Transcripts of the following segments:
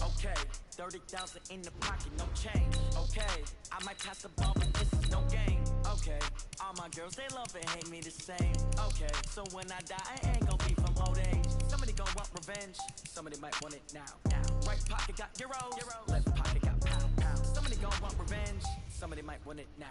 Okay, 30,000 in the pocket, no change. Okay, I might pass the ball, but this is no game. Okay, all my girls, they love and hate me the same. Okay, so when I die, I ain't gonna be from old age. Somebody gon' want revenge, somebody might want it now. Right pocket got euros, left pocket got pound. Somebody gon' want revenge, somebody might want it now.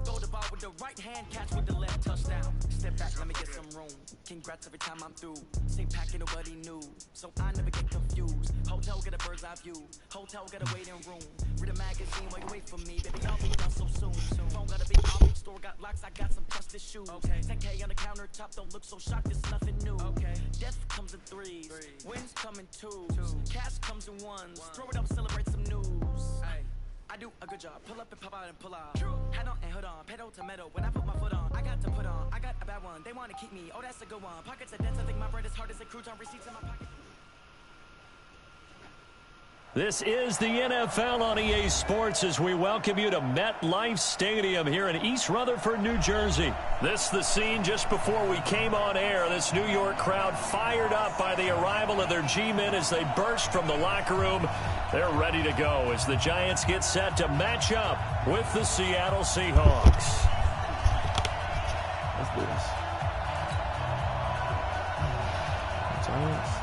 Throw the ball with the right hand, catch with the left, touchdown. Step back, let me get some room. Congrats every time I'm through. Same packet, nobody knew, so I never get confused. Hotel get a bird's eye view. Hotel got a waiting room. Read a magazine while you wait for me. Baby, I'll be done so soon. Phone got a big outreach store, got locks, I got some trusted shoes. Okay, 10K on the countertop, don't look so shocked, it's nothing new. Okay, death comes in threes, wins come in twos, cash comes in ones. Throw it up, celebrate some news. I do a good job, pull up and pop out and pull out. Head on and hood on, pedal to metal. When I put my foot on, I got to put on. I got a bad one, they wanna keep me. Oh, that's a good one. Pockets are dense, I think my bread is hard as a crouton. Receipts in my pocket. This is the NFL on EA Sports as we welcome you to MetLife Stadium here in East Rutherford, New Jersey. This is the scene just before we came on air. This New York crowd fired up by the arrival of their G-men as they burst from the locker room. They're ready to go as the Giants get set to match up with the Seattle Seahawks. Let's do this. Giants.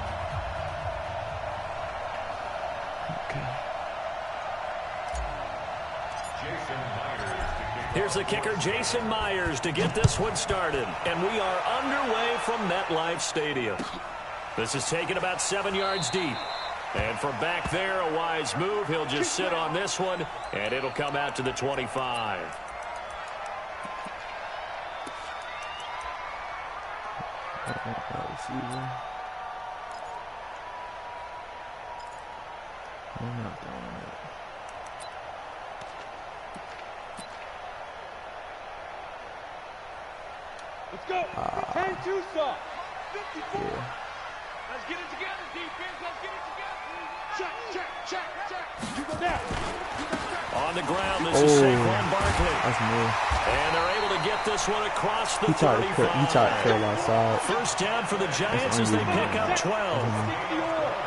Here's the kicker, Jason Myers, to get this one started. And we are underway from MetLife Stadium. This is taken about 7 yards deep. And from back there, a wise move. He'll just sit on this one, and it'll come out to the 25. I'm not doing it. Let's go. 10-2 soft. 54. Yeah. Let's get it together, defense. Let's get it together. Check. You go down. On the ground, this is Saquon Barkley. That's me. And they're able to get this one across the 35. He tried to curl outside. First down for the Giants as they pick up 12.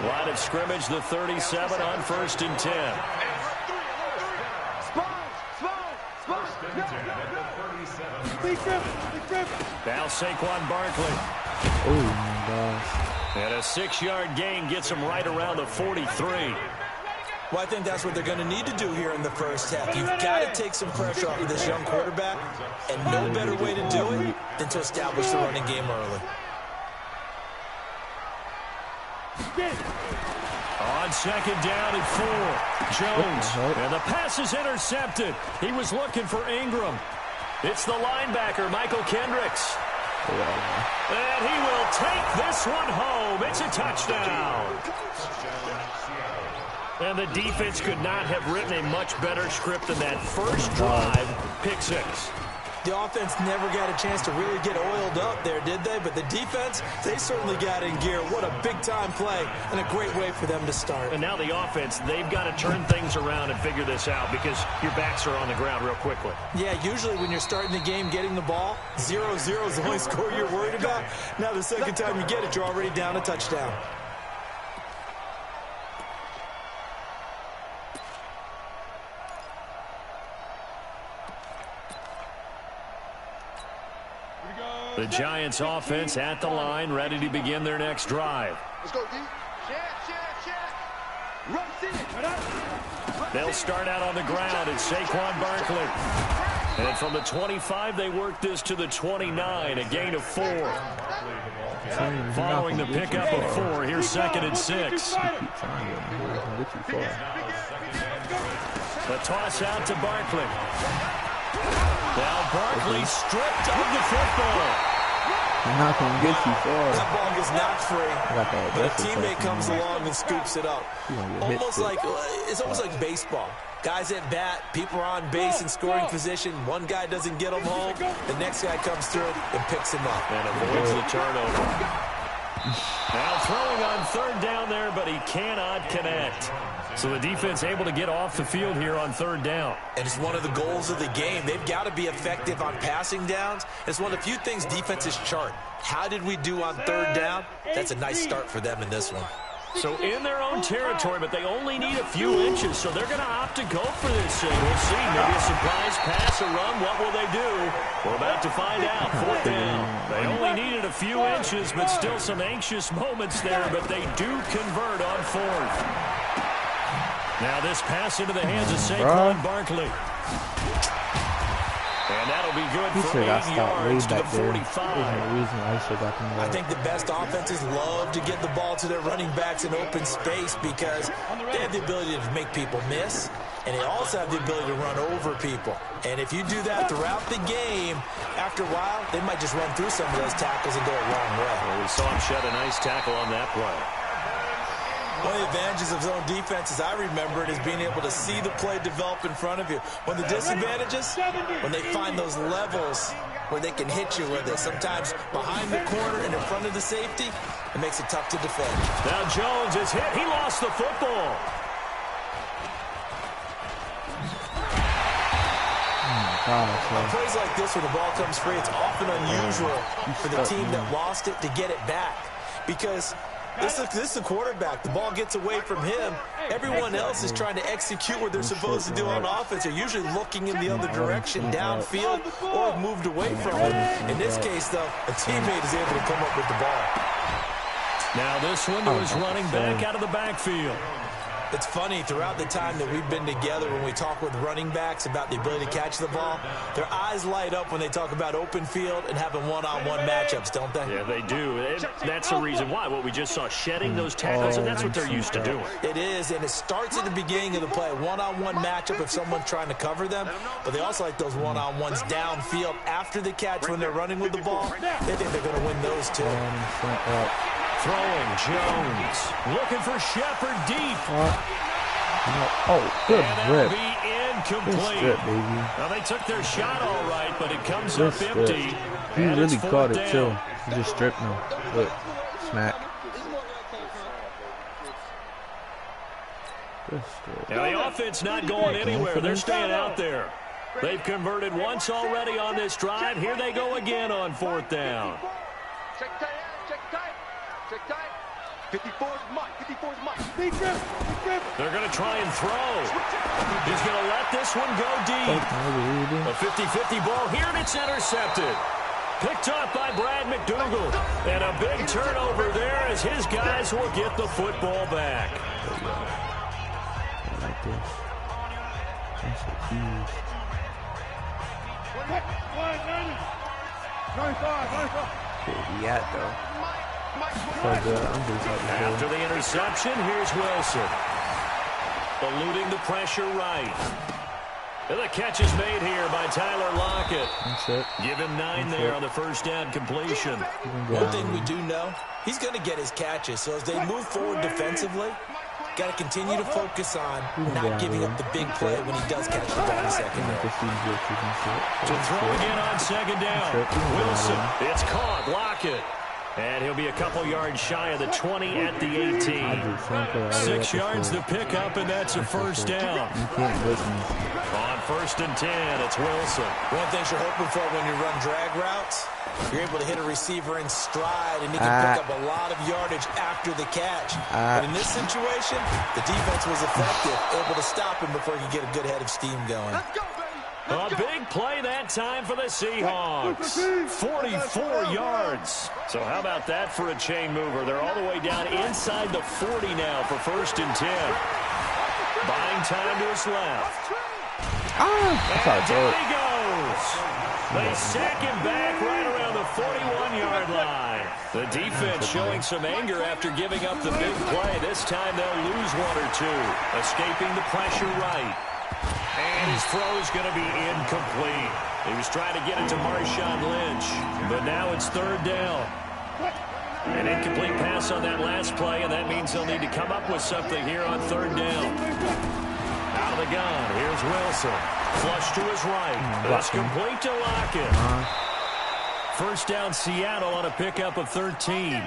Line of scrimmage, the 37 on 1st and 10. Now Saquon Barkley. Oh, my gosh. And a 6-yard gain gets him right around the 43. Well, I think that's what they're going to need to do here in the first half. You've got to take some pressure off of this young quarterback, and no better way to do it than to establish the running game early. On second down and 4, Jones. And the pass is intercepted. He was looking for Ingram. It's the linebacker, Michael Kendricks. And he will take this one home. It's a touchdown. And the defense could not have written a much better script than that first drive, pick 6. The offense never got a chance to really get oiled up there, did they? But the defense, they certainly got in gear. What a big-time play and a great way for them to start. And now the offense, they've got to turn things around and figure this out because your backs are on the ground real quickly. Yeah, usually when you're starting the game getting the ball, 0-0 is the only score you're worried about. Now the second time you get it, you're already down a touchdown. The Giants offense at the line, ready to begin their next drive. Let's go, D. Check. Run, They'll start out on the ground. It's Saquon Barkley. And from the 25, they work this to the 29, a gain of 4. Following the pickup of 4, here's 2nd and 6. The toss out to Barkley. Now Barkley stripped of the football. You're not going to get too far. That ball gets knocked free, but a teammate comes along and scoops it up. It's almost like baseball. Guys at bat, people are on base in scoring position. One guy doesn't get them home. The next guy comes through and picks him up. And avoids the turnover. Now throwing on 3rd down there, but he cannot connect. So the defense able to get off the field here on 3rd down. And it's one of the goals of the game. They've got to be effective on passing downs. It's one of the few things defenses chart. How did we do on 3rd down? That's a nice start for them in this one. So in their own territory, but they only need a few inches, so they're going to opt to go for this thing. We'll see. Maybe a surprise pass, a run. What will they do? We're about to find out. Fourth down. They only needed a few inches, but still some anxious moments there, but they do convert on fourth. Now this pass into the hands of Saquon Barkley. And that'll be good for 8 yards to the 45. I think the best offenses love to get the ball to their running backs in open space because they have the ability to make people miss, and they also have the ability to run over people. And if you do that throughout the game, after a while, they might just run through some of those tackles and go a long way. Well, we saw him shed a nice tackle on that play. One of the advantages of zone defense, as I remember it, is being able to see the play develop in front of you. One of the disadvantages, when they find those levels where they can hit you with it, sometimes behind the corner and in front of the safety, it makes it tough to defend. Now Jones is hit. He lost the football. On plays like this where the ball comes free, it's often unusual for the team that lost it to get it back because this is a quarterback. The ball gets away from him. Everyone else is trying to execute what they're supposed to do on offense. They're usually looking in the other direction, downfield, or moved away from it. In this case, though, a teammate is able to come up with the ball. Now this one to his running back out of the backfield. It's funny, throughout the time that we've been together, when we talk with running backs about the ability to catch the ball, their eyes light up when they talk about open field and having one-on-one matchups, don't they? Yeah, they do. And that's the reason why. What we just saw, shedding those tackles, and that's what they're used to doing. It is, and it starts at the beginning of the play, one-on-one matchup if someone's trying to cover them, but they also like those one-on-ones downfield after the catch when they're running with the ball. They think they're going to win those too. Throwing Jones. Looking for Shepard deep. Oh, good rip. Be incomplete. Good strip, baby. Now they took their shot all right, but it comes up empty. He really caught it too. He just stripped him. Look, smack. Now the offense not going anywhere. They're staying out there. They've converted once already on this drive. Here they go again on fourth down. Check tight, check tight, check tight. 54's Mike, 54's Mike. Big grip, big grip. They're going to try and throw. He's going to let this one go deep. A 50-50 ball here, and it's intercepted. Picked up by Brad McDougal. And a big turnover there as his guys will get the football back. I like this. That's so huge. 95. Where he at, though? So good. I'm just After the interception, here's Wilson. Eluding the pressure right. And the catch is made here by Tyler Lockett. Give him 9 there on the first down completion. One thing we do know, he's going to get his catches. So as they move forward defensively, got to continue to focus on not giving up the big play when he does catch the ball in the second down. To throw again on second down. Wilson, it's caught. Lockett. And he'll be a couple yards shy of the 20 at the 18. 6 yards to pick up, and that's a first down. On first and 10, it's Wilson. One thing you're hoping for when you run drag routes, you're able to hit a receiver in stride, and he can pick up a lot of yardage after the catch. But in this situation, the defense was effective, able to stop him before he could get a good head of steam going. A big play that time for the Seahawks. 44 yards. So how about that for a chain mover? They're all the way down inside the 40 now for first and 10. Buying time to his left. And down he goes. They sack him back right around the 41-yard line. The defense showing some anger after giving up the big play. This time they'll lose 1 or 2. Escaping the pressure right. And his throw is going to be incomplete. He was trying to get it to Marshawn Lynch, but now it's third down. An incomplete pass on that last play, and that means they'll need to come up with something here on third down. Out of the gun, here's Wilson. Flush to his right. That's complete to Lockett. First down, Seattle on a pickup of 13.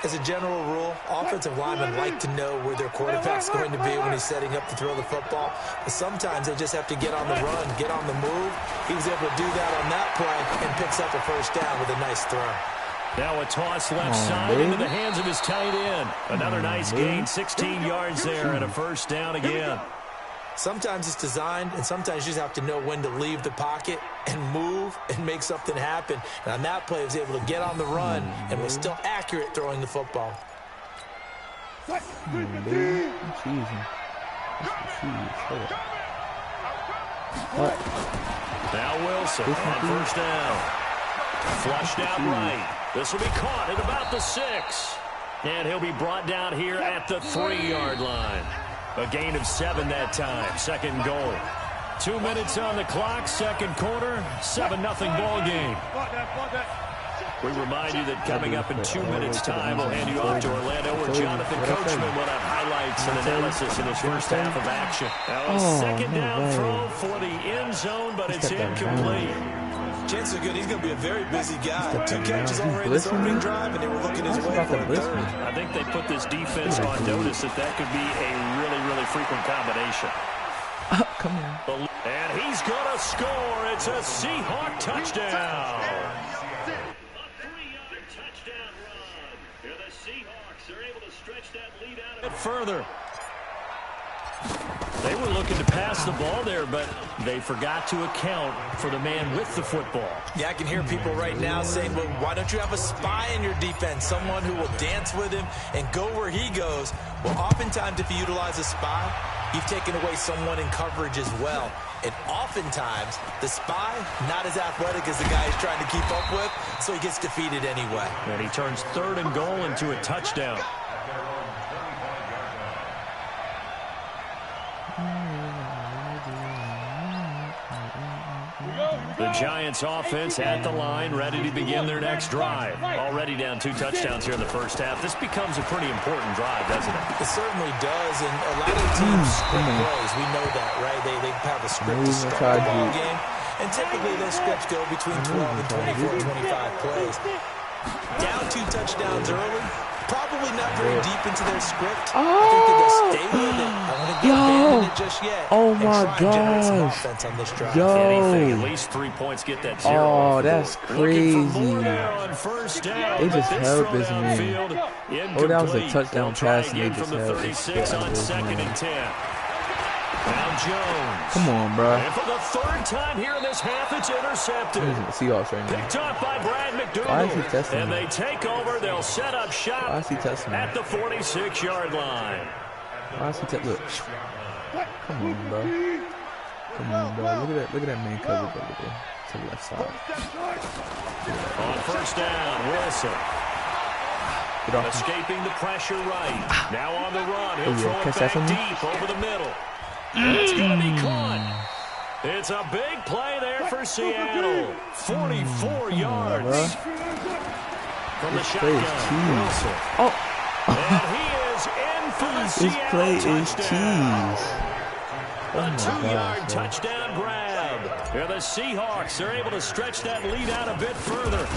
As a general rule, offensive linemen like to know where their quarterback's going to be when he's setting up to throw the football. But sometimes they just have to get on the run, get on the move. He was able to do that on that play and picks up a first down with a nice throw. Now a toss left side into the hands of his tight end. Another nice gain, 16 yards there and a first down again. Sometimes it's designed, and sometimes you just have to know when to leave the pocket and move and make something happen. And on that play, he was able to get on the run and was still accurate throwing the football. Now Wilson on first down. Flushed out right. This will be caught at about the 6. And he'll be brought down here at the 3-yard line. A gain of 7 that time. Second goal. 2 minutes on the clock. Second quarter. 7-0 ball game. We remind you that coming up in 2 minutes' time, we'll hand you off to Orlando, where Jonathan Coachman will have highlights and analysis in his first half of action. Now a second down throw for the end zone, but it's incomplete. Chances are good he's going to be a very busy guy. 2 catches already in this opening drive, and they were looking his way for a third. I think they put this defense on notice that could be a really, really frequent combination. Come on. And he's going to score. It's a Seahawk touchdown. Further. They were looking to pass the ball there, but they forgot to account for the man with the football. Yeah, I can hear people right now saying, well, why don't you have a spy in your defense, someone who will dance with him and go where he goes? Well, oftentimes if you utilize a spy, you've taken away someone in coverage as well. And oftentimes, the spy, not as athletic as the guy he's trying to keep up with, so he gets defeated anyway. And he turns 3rd and goal into a touchdown. The Giants offense at the line, ready to begin their next drive. Already down 2 touchdowns here in the first half. This becomes a pretty important drive, doesn't it? It certainly does, and a lot of teams script plays. We know that, right? They have a script to start the ball game, and typically those scripts go between 12 and 24, 25 plays. Down 2 touchdowns early. Probably not very deep into their script. I think they're going to stay with it. I want to get abandoned it just yet. Oh my gosh. On this drive. Anything, at least 3 points, get that 0. Oh, that's crazy. They just held this man. Oh, that was a touchdown pass, and they just from the 36 on 2nd and 10. Now Jones. Come on, bro. And for the 3rd time here in this half, it's intercepted. Seahawks right now. Picked up by Brad McDougal. Why is he testing and me? they take over. They'll set up shop Why is he testing me? at the 46-yard line. Why is he testing? Look. Come on, bro. Come on, bro. Look at that man coverage over there to the left side. On first down, Wilson. Escaping the pressure right. Now on the run. He'll throw it back deep over the middle. It's going to be caught. It's a big play there for Seattle. 44 yards from the shotgun. Wilson. Oh. And he is in for the Seattle play touchdown. is cheese. A 2-yard touchdown grab. Here the Seahawks are able to stretch that lead out a bit further.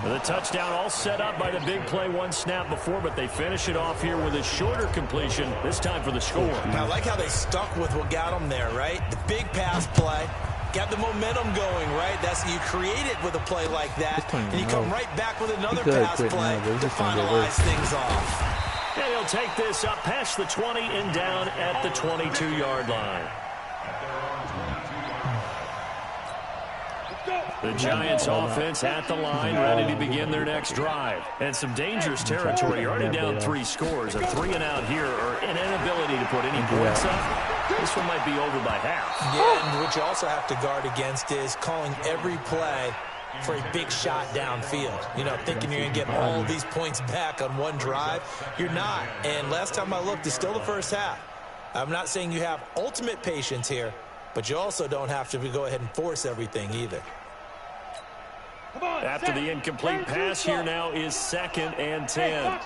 The touchdown all set up by the big play 1 snap before, but they finish it off here with a shorter completion, this time for the score. I like how they stuck with what got them there, right? The big pass play. Got the momentum going, right? That's you create it with a play like that, and you come right back with another pass play to finalize things off. And he'll take this up past the 20 and down at the 22-yard line. The Giants offense at the line, ready to begin their next drive. And some dangerous territory. You're already down 3 scores. A 3-and-out here, or an inability to put any points up. This one might be over by half. Yeah, and what you also have to guard against is calling every play for a big shot downfield. You know, thinking you're going to get all these points back on one drive. You're not. And last time I looked, it's still the first half. I'm not saying you have ultimate patience here, but you also don't have to go ahead and force everything either. After the incomplete pass, here now is 2nd and 10.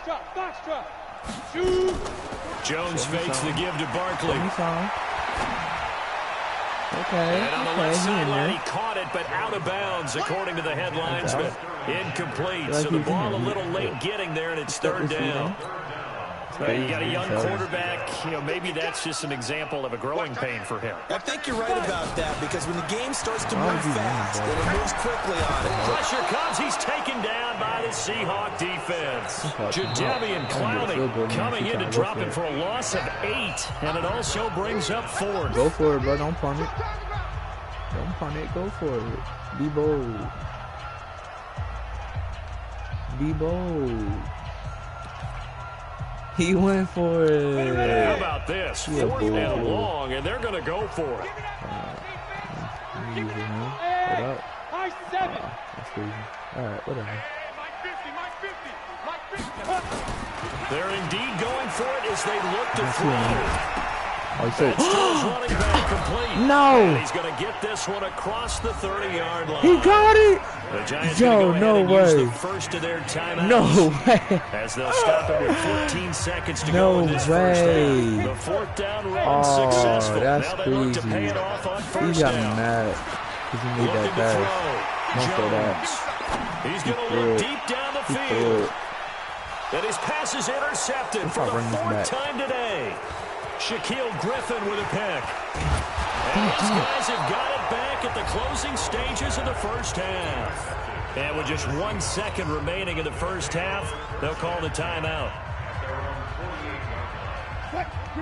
Jones fakes the give to Barkley. Okay. And on the left sideline, he caught it, but out of bounds, according to the headlines. But incomplete. So the ball a little late getting there, and it's 3rd down. You got a young quarterback. You know, maybe that's just an example of a growing pain for him. I think you're right about that because when the game starts to move fast and it moves quickly on it. Pressure comes. He's taken down by the Seahawk defense. Jadeveon Clowney coming in to drop him for a loss of 8, and it also brings up 4. Go for it, bro. Don't punt it. Don't punt it. Go for it. Be bold. Be bold. He went for it. How about this? 4th and long, and they're going to go for it. What up? That's crazy. All right, whatever. They're indeed going for it as they look to throw. Oh, so running back complete. No. And he's going to get this one across the 30-yard line. He got it. The Giants Yo, no way. Use the first of their timeouts. No way. As they'll stop it with 14 seconds to go in this first half. The 4th down run successful. That's now they crazy. look to pay it off on first He got down. mad because he made that pass. Most of that. He's going to look deep down the field. And his pass is intercepted for the 4th time today. Shaquille Griffin with a pick. And these guys have got it back at the closing stages of the first half. And with just 1 second remaining in the first half, they'll call the timeout.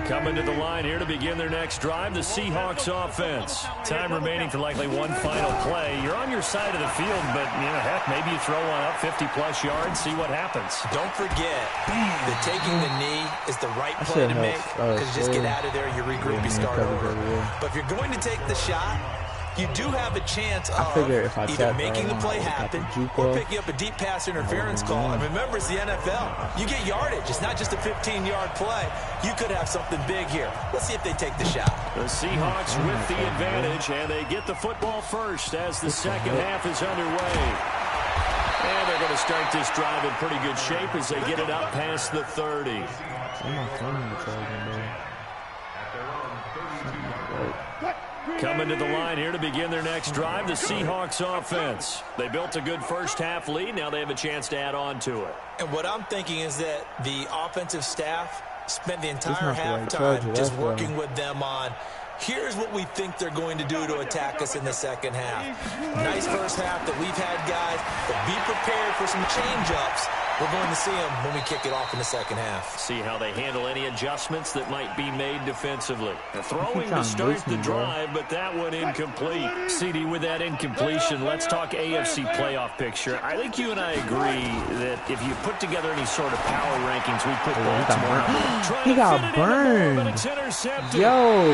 Coming to the line here to begin their next drive, the Seahawks offense. Time remaining for likely one final play. You're on your side of the field, but, you know, heck, maybe you throw one up 50-plus yards, see what happens. Don't forget that taking the knee is the right play to make because you just get out of there, you regroup, you start over. But if you're going to take the shot, you do have a chance of either making the play happen or picking up a deep pass interference call. And remember, it's the NFL. You get yardage. It's not just a 15-yard play. You could have something big here. Let's see if they take the shot. The Seahawks with the advantage, and they get the football first as the second half is underway. And they're going to start this drive in pretty good shape as they get it up past the 30. Coming to the line here to begin their next drive, the Seahawks offense. They built a good first half lead. Now they have a chance to add on to it. And what I'm thinking is that the offensive staff spent the entire halftime just working with them on, here's what we think they're going to do to attack us in the second half. Nice first half that we've had, guys, but be prepared for some change-ups. We're going to see them when we kick it off in the second half. See how they handle any adjustments that might be made defensively. Throwing to start the drive, but that one incomplete. CD, with that incompletion, let's talk AFC playoff picture. I think you and I agree that if you put together any sort of power rankings, we put Baltimore. He got burned. Yo.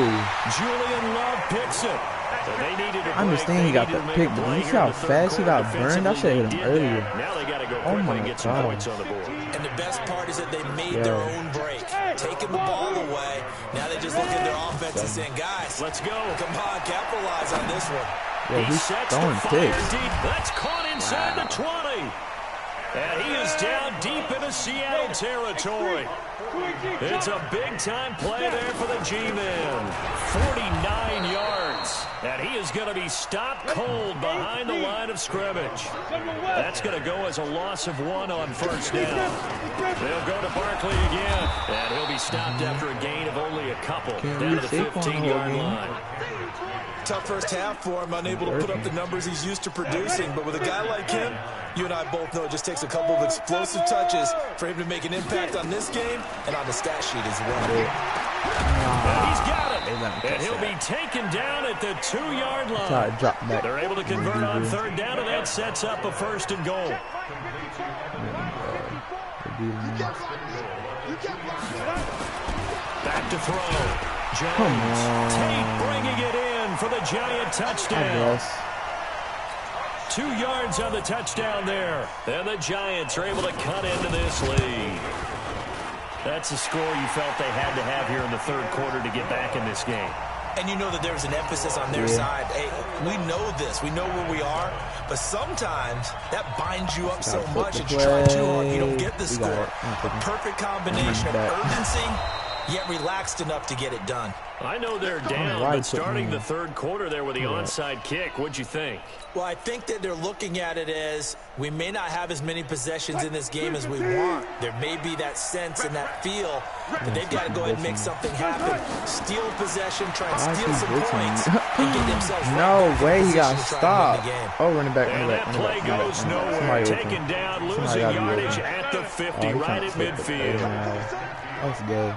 Julian Love picks it. I understand he got the pick, but you see how fast he got burned? I should have hit him earlier. Now they got to go quickly and get some points on the board. And the best part is that they made their own break, taking the ball away. Now they just look at their offense and saying, guys, let's go. Come on, capitalize on this one. Yeah, he's throwing picks. That's caught inside the 20. And he is down deep into Seattle territory. It's a big-time play there for the G-Men. 49 yards. And he is going to be stopped cold behind the line of scrimmage. That's going to go as a loss of 1 on first down. They'll go to Barkley again. And he'll be stopped after a gain of only a couple. Down to the 15-yard line. Tough first half for him, unable to put up the numbers he's used to producing. But with a guy like him, you and I both know it just takes a couple of explosive touches for him to make an impact on this game and on the stat sheet as well. And he's got it. And he'll be taken down at the 2-yard line. They're able to convert on third down, and that sets up a first and goal. Back to throw. Jones. Tate bringing it in for the Giant touchdown. 2 yards on the touchdown there. And the Giants are able to cut into this lead. That's a score you felt they had to have here in the third quarter to get back in this game. And you know that there's an emphasis on their side. Hey, we know this. We know where we are. But sometimes that binds you up so much that you try too hard. You don't get the score. A perfect combination of urgency, yet relaxed enough to get it done. I know they're down, but starting the third quarter there with the onside kick, what'd you think? Well, I think that they're looking at it as we may not have as many possessions in this game as we want. There may be that sense and that feel, but they've got to go ahead and make something happen. Steal possession, try and steal some points, and get themselves no way, he got stopped. Oh, running back, and that play goes nowhere. Taken down, losing yardage at the 50, right at midfield. Let's go.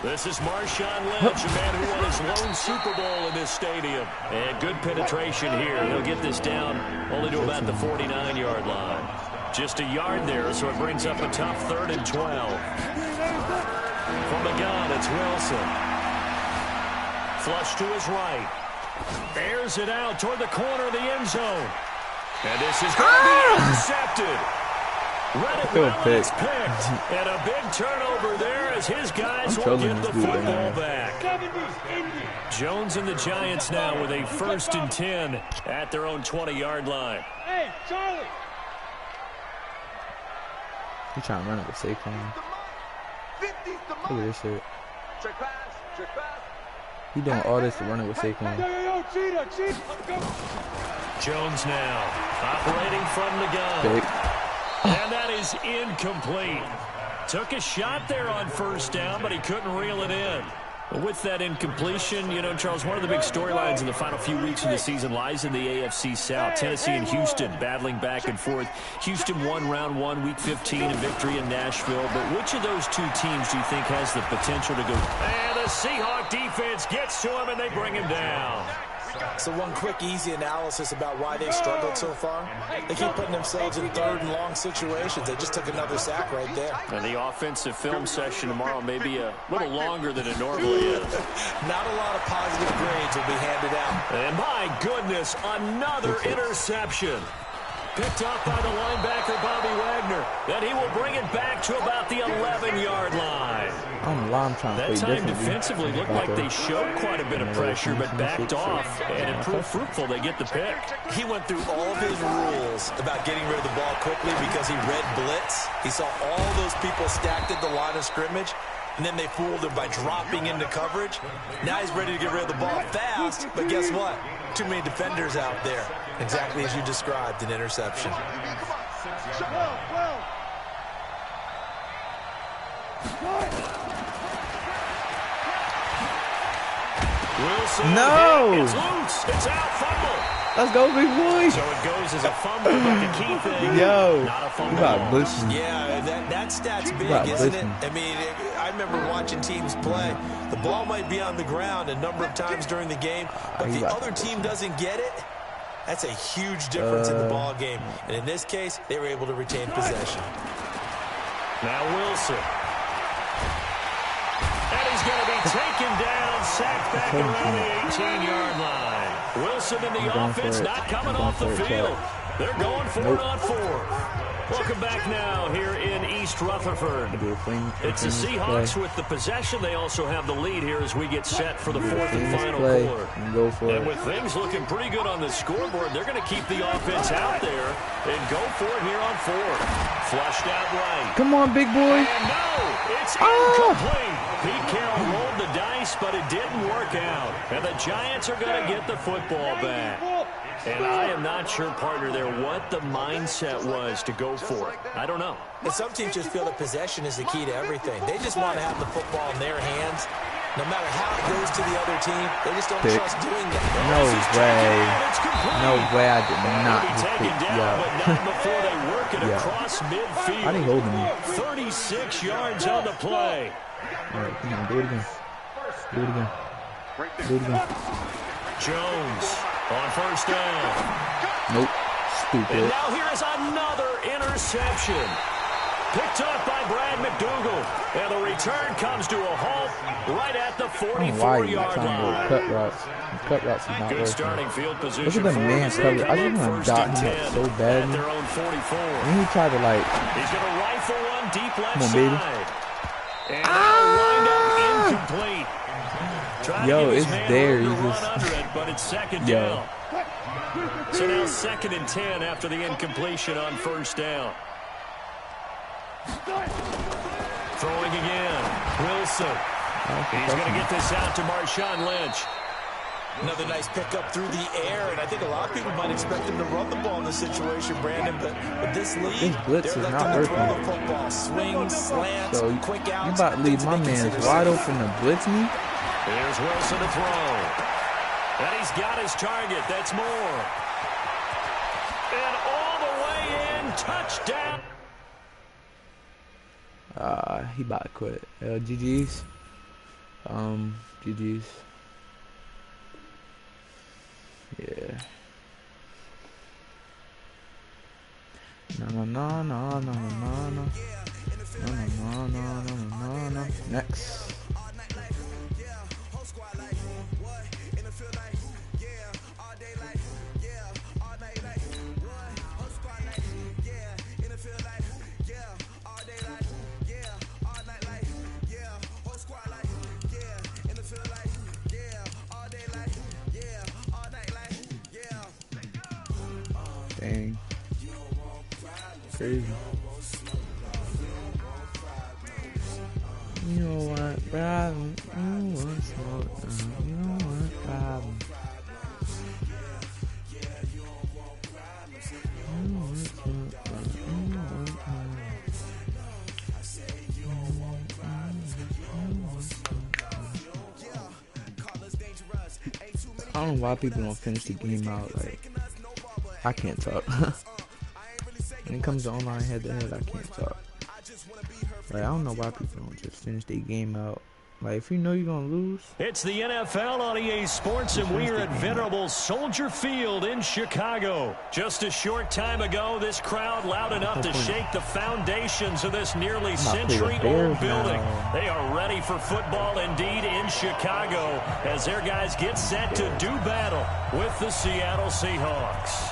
This is Marshawn Lynch, a man who won his lone Super Bowl in this stadium. And good penetration here. He'll get this down only to about the 49-yard line. Just a yard there, so it brings up a tough 3rd and 12. From the gun, it's Wilson. Flush to his right. Airs it out toward the corner of the end zone. And this is going to be intercepted. Read it well, and it's picked. And a big turnover there as his guys will get the football back. Jones and the Giants now with a 1st and 10 at their own 20-yard line. Hey, Charlie! He's trying to run it with Saquon. Look at this shit. Check pass, check pass. He doing all this to run it with Saquon. Yo, cheetah, Jones now operating from the gun. Big. And that is incomplete. Took a shot there on 1st down, but he couldn't reel it in. With that incompletion, you know, Charles, one of the big storylines in the final few weeks of the season lies in the AFC South. Tennessee and Houston battling back and forth. Houston won round 1, week 15, in victory in Nashville. But which of those two teams do you think has the potential to go? And the Seahawk defense gets to him, and they bring him down. So one quick, easy analysis about why they've struggled so far. They keep putting themselves in 3rd and long situations. They just took another sack right there. And the offensive film session tomorrow may be a little longer than it normally is. Not a lot of positive grades will be handed out. And my goodness, another interception. Picked up by the linebacker, Bobby Wagner. Then he will bring it back to about the 11-yard line. I'm trying to that time defensively looked like they showed quite a bit of pressure, but backed off, and it proved fruitful. They get the pick. He went through all of his rules about getting rid of the ball quickly because he read blitz. He saw all those people stacked at the line of scrimmage, and then they fooled him by dropping into coverage. Now he's ready to get rid of the ball fast, but guess what? Too many defenders out there. Exactly as you described, an interception. Wilson, no! It's loose. It's out. Fumble. Let's go, big boy. So it goes as a fumble, but the key thing, yo, not a fumble. Yeah, that stat's big, isn't it? I mean, I remember watching teams play. The ball might be on the ground a number of times during the game, but if the other team doesn't get it, that's a huge difference in the ball game. And in this case, they were able to retain possession. Now Wilson. And he's going to be taken down, sacked back around the 18-yard line. Wilson and the offense not coming off the field. They're going for it on 4th. Welcome back now here in East Rutherford. It's the Seahawks with the possession. They also have the lead here as we get set for the 4th and final quarter. And with things looking pretty good on the scoreboard, they're going to keep the offense out there and go for it here on 4th. Flushed out right. Come on, big boy. And no, it's incomplete. Pete Carroll rolled the dice, but it didn't work out. And the Giants are going to get the football back. And I am not sure, partner, there what the mindset was to go for it. I don't know. And some teams just feel that possession is the key to everything. They just want to have the football in their hands. No matter how it goes to the other team, they just don't trust doing that. No way. No way I did not just pick. But not before they work it across midfield. I didn't hold him. 36 yards on the play. All right, come on, do it again. Do it again. Do it again. Jones on 1st down. Nope. Stupid. And now here is another interception. Picked up by Brad McDougal. And the return comes to a halt right at the 44-yard line. Cut routes. Cut routes is not Good working. Starting field position. Look at the man cover. I just want to dot him up so bad. Their own 44. And he tried to like. He's going to rifle one deep left Come on, baby. side. And wind up incomplete. Yo, it's there. He's just under it, but it's 2nd down. So now 2nd and 10 after the incompletion on 1st down. Throwing again. Wilson He's going to get this out to Marshawn Lynch. Another nice pickup through the air, and I think a lot of people might expect him to run the ball in this situation, Brandon, but with this lead, this blitz is not working. The football. Swings, slants, so quick outs. You about to leave my man's wide open to blitz me? Here's Wilson to throw. And he's got his target. That's more. And all the way in, touchdown. He about to quit. GG's. GG's. Yeah. No. Next. Dang. Crazy. You know what, problem? You want smoke? You know what, problem? I don't know why people don't finish the game out. Like, I can't talk. When it comes to online head-to-head, I can't talk. Like, I don't know why people don't just finish their game out. Like, if you know you're going to lose. It's the NFL on EA Sports, and we're at venerable Soldier Field in Chicago. Just a short time ago, this crowd loud enough to shake the foundations of this nearly century-old building. They are ready for football indeed in Chicago as their guys get set to do battle with the Seattle Seahawks.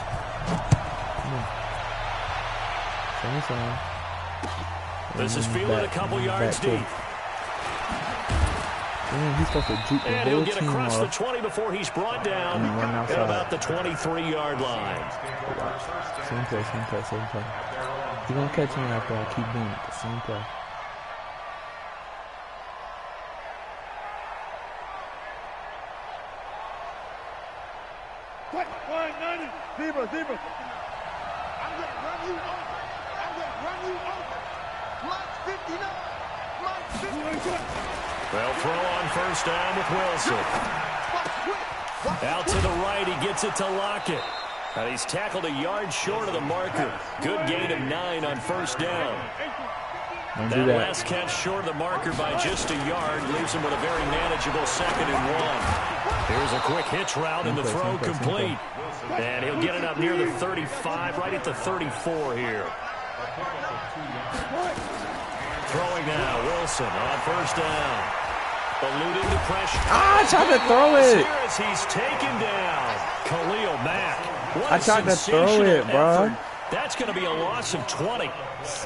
This is fielded a couple yards deep. Damn, he's supposed to juke the and whole he'll get team across off. the 20 before he's brought down at about the 23-yard line. Same play. He's going to catch me after I keep doing it. The same play. Zebra. I'm going to run you over. Mark 59. They'll throw on first down with Wilson. Out to the right, he gets it to Lockett. And he's tackled a yard short of the marker. Good gain of 9 on first down. That last catch short of the marker by just a yard leaves him with a very manageable 2nd and 1. Here's a quick hitch route and the throw complete. And he'll get it up near the 35, right at the 34 here. Throwing now, Wilson on first down. Alluding to pressure. I tried to throw it. As he's taken down. Khalil Mack. I tried to throw it, bro. That's going to be a loss of 20.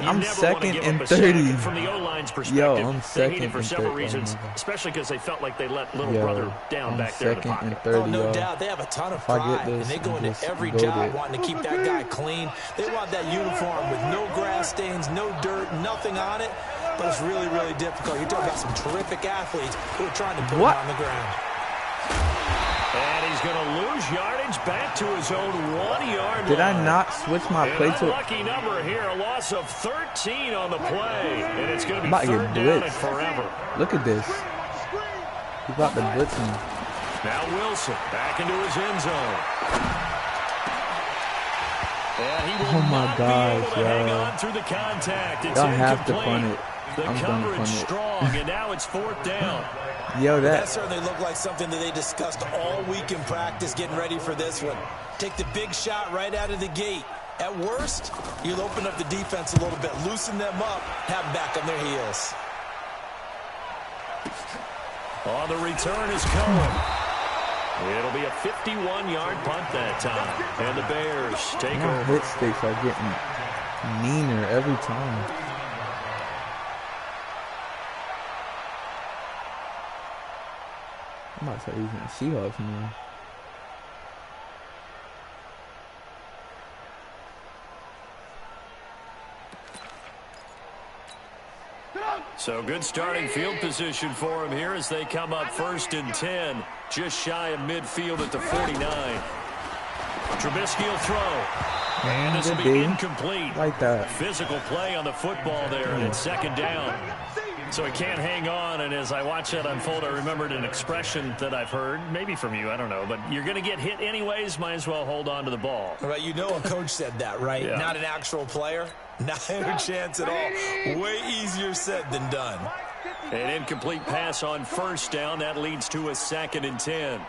I'm 2nd and 30. From the O-line's perspective, Yo, I'm 2nd and 30. For several reasons, especially because they felt like they let little brother down back there in the pocket. And 30, no doubt. They have a ton of pride, and they go into every job wanting to keep that guy clean. They want that uniform with no grass stains, no dirt, nothing on it. But it's really, really difficult. You're talking about some terrific athletes who are trying to put him on the ground. And he's going to lose yardage back to his own 1-yard line. Did I not switch my play to lucky number here, a loss of 13 on the play. And it's going to be 3rd down and forever. Look at this. He's about to blitz me. Now Wilson back into his end zone. And he will not be able to hang on through the contact. It's incomplete. Have to punt it. The coverage strong, and now it's 4th down. Yo, that certainly looked like something that they discussed all week in practice, getting ready for this one. Take the big shot right out of the gate. At worst, you'll open up the defense a little bit, loosen them up, have them back on their heels. On the return is Cohen. It'll be a 51-yard punt that time. And the Bears take over. Hit sticks are getting meaner every time. I'm about to start using the Seahawks more. So good starting field position for him here as they come up 1st and 10, just shy of midfield at the 49. Trubisky will throw. And this will be incomplete. Like that. Physical play on the football there, and it's 2nd down. So he can't hang on, and as I watch that unfold, I remembered an expression that I've heard, maybe from you, I don't know, but you're going to get hit anyways, might as well hold on to the ball. Right, you know a coach said that, right? Yeah. Not an actual player. Not a chance at all. Way easier said than done. An incomplete pass on 1st down. That leads to a 2nd and 10.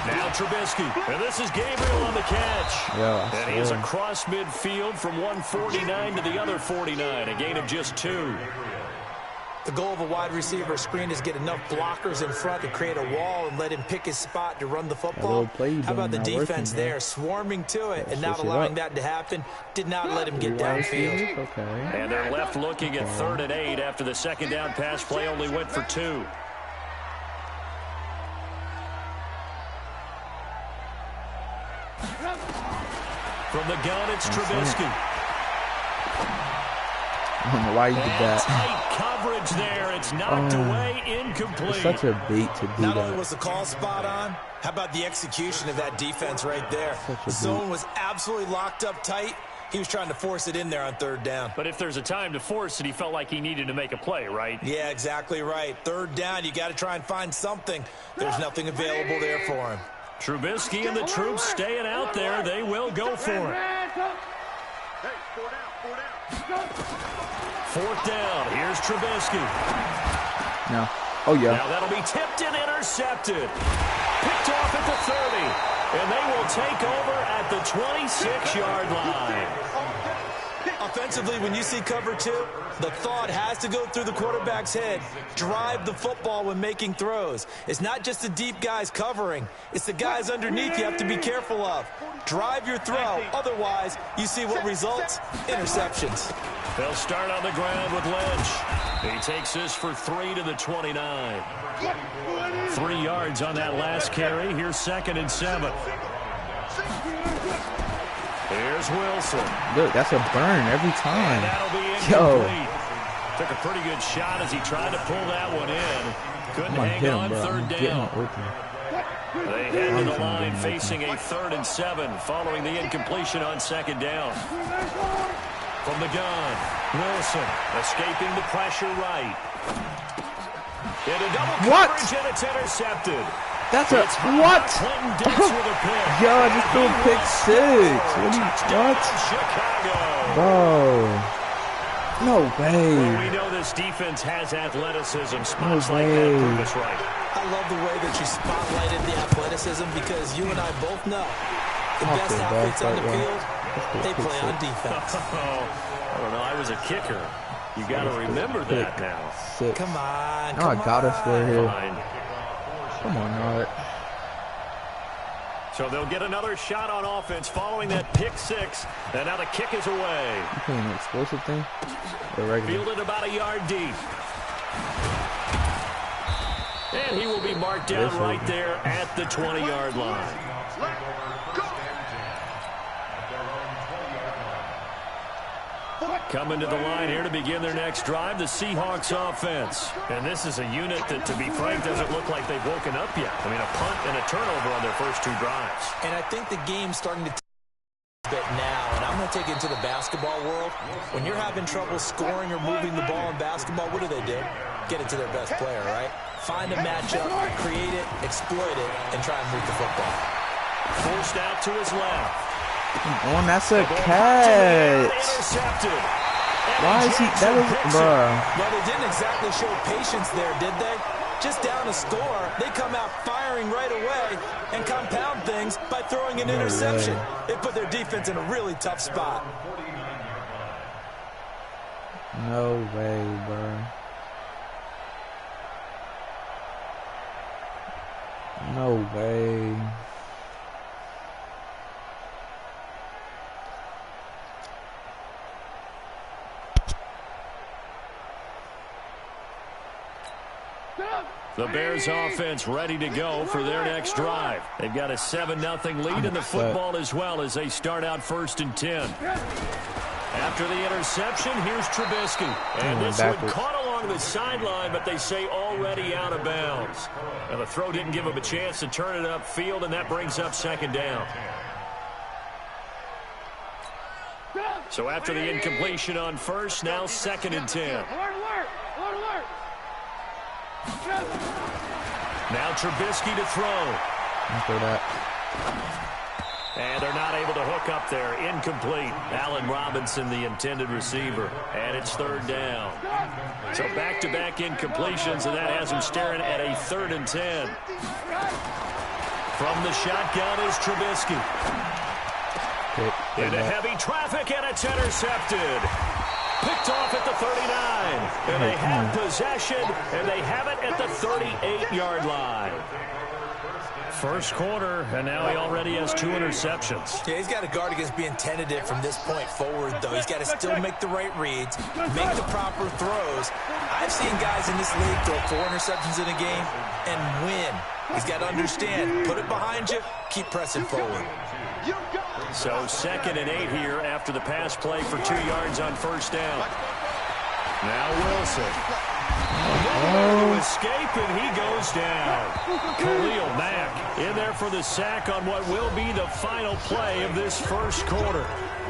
Now Trubisky, and this is Gabriel on the catch. Yeah, and he is across midfield from 149 to the other 49, a gain of just 2. The goal of a wide receiver screen is get enough blockers in front to create a wall and let him pick his spot to run the football. How about the defense there, swarming to it and not allowing that to happen? Did not let him get downfield. Okay. And they're left looking at 3rd and 8 after the 2nd down pass play only went for 2. From the gun, it's Trubisky. I don't know why you did that. Tight coverage there. It's knocked away, incomplete. It's such a bait to do Not that. only was the call spot on, how about the execution of that defense right there? The zone was absolutely locked up tight. He was trying to force it in there on 3rd down. But if there's a time to force it, he felt like he needed to make a play, right? Yeah, exactly right. 3rd down, you got to try and find something. There's nothing available there for him. Trubisky and the troops staying out there. They will go for it. 4th down. Here's Trubisky. No. Oh, yeah. Now that'll be tipped and intercepted. Picked off at the 30. And they will take over at the 26-yard line. Offensively, when you see cover 2, the thought has to go through the quarterback's head. Drive the football when making throws. It's not just the deep guys covering. It's the guys underneath you have to be careful of. Drive your throw. Otherwise, you see what results? Interceptions. They'll start on the ground with Lynch. He takes this for 3 to the 29. 3 yards on that last carry. Here's 2nd and 7. Here's Wilson. Look, that's a burn every time. And that'll be incomplete. Took a pretty good shot as he tried to pull that one in. Couldn't hang on. 3rd down. They head to the line facing a 3rd and 7 following the incompletion on 2nd down. From the gun, Wilson escaping the pressure right. Into double coverage, and it's intercepted. That's a what? Clinton Dix with a pick. Yo, I just threw a pick 6. What? Chicago. Bro. No way. Well, we know this defense has athleticism. Spots like that prove us right. I love the way that you spotlighted the athleticism because you and I both know the best athletes on the field, they play on defense. I don't know. I was a kicker. You got to remember that now. 6. Come on. Now I gotta swear here. Fine. Come on, Nard. So they'll get another shot on offense following that pick 6. And now the kick is away. You playing an explosive thing? Or regular? Fielded about a yard deep. And he will be marked down right there at the 20-yard line. Coming to the line here to begin their next drive, the Seahawks offense. And this is a unit that, to be frank, doesn't look like they've woken up yet. I mean, a punt and a turnover on their first 2 drives. And I think the game's starting to a bit now, and I'm going to take it into the basketball world. When you're having trouble scoring or moving the ball in basketball, what do? Get it to their best player, right? Find a matchup, create it, exploit it, and try and move the football. Forced out to his left. Come on, that's a catch. Intercepted. Why is he? That was, bruh. Well, they didn't exactly show patience there, did they? Just down a score, they come out firing right away and compound things by throwing an interception. They put their defense in a really tough spot. No way, bro. No way. The Bears offense ready to go for their next drive. They've got a 7-0 lead in the football as well as they start out 1st and 10. After the interception, here's Trubisky. And this one caught along the sideline, but they say already out of bounds. Now, the throw didn't give him a chance to turn it upfield, and that brings up 2nd down. So after the incompletion on 1st, now 2nd and 10. Now Trubisky to throw. After that. And they're not able to hook up there. Incomplete. Allen Robinson, the intended receiver. And it's 3rd down. So back-to-back incompletions, and that has them staring at a 3rd and 10. From the shotgun is Trubisky. Into heavy traffic, and it's intercepted. Picked off at the 39. And they have possession, and they have it at the 38-yard line. First quarter, and now he already has 2 interceptions. Yeah, he's got to guard against being tentative from this point forward, though. He's got to still make the right reads, make the proper throws. I've seen guys in this league throw 4 interceptions in a game and win. He's got to understand, put it behind you, keep pressing forward. So 2nd and 8 here after the pass play for 2 yards on 1st down. Now Wilson. To escape, and he goes down. Khalil Mack in there for the sack on what will be the final play of this first quarter.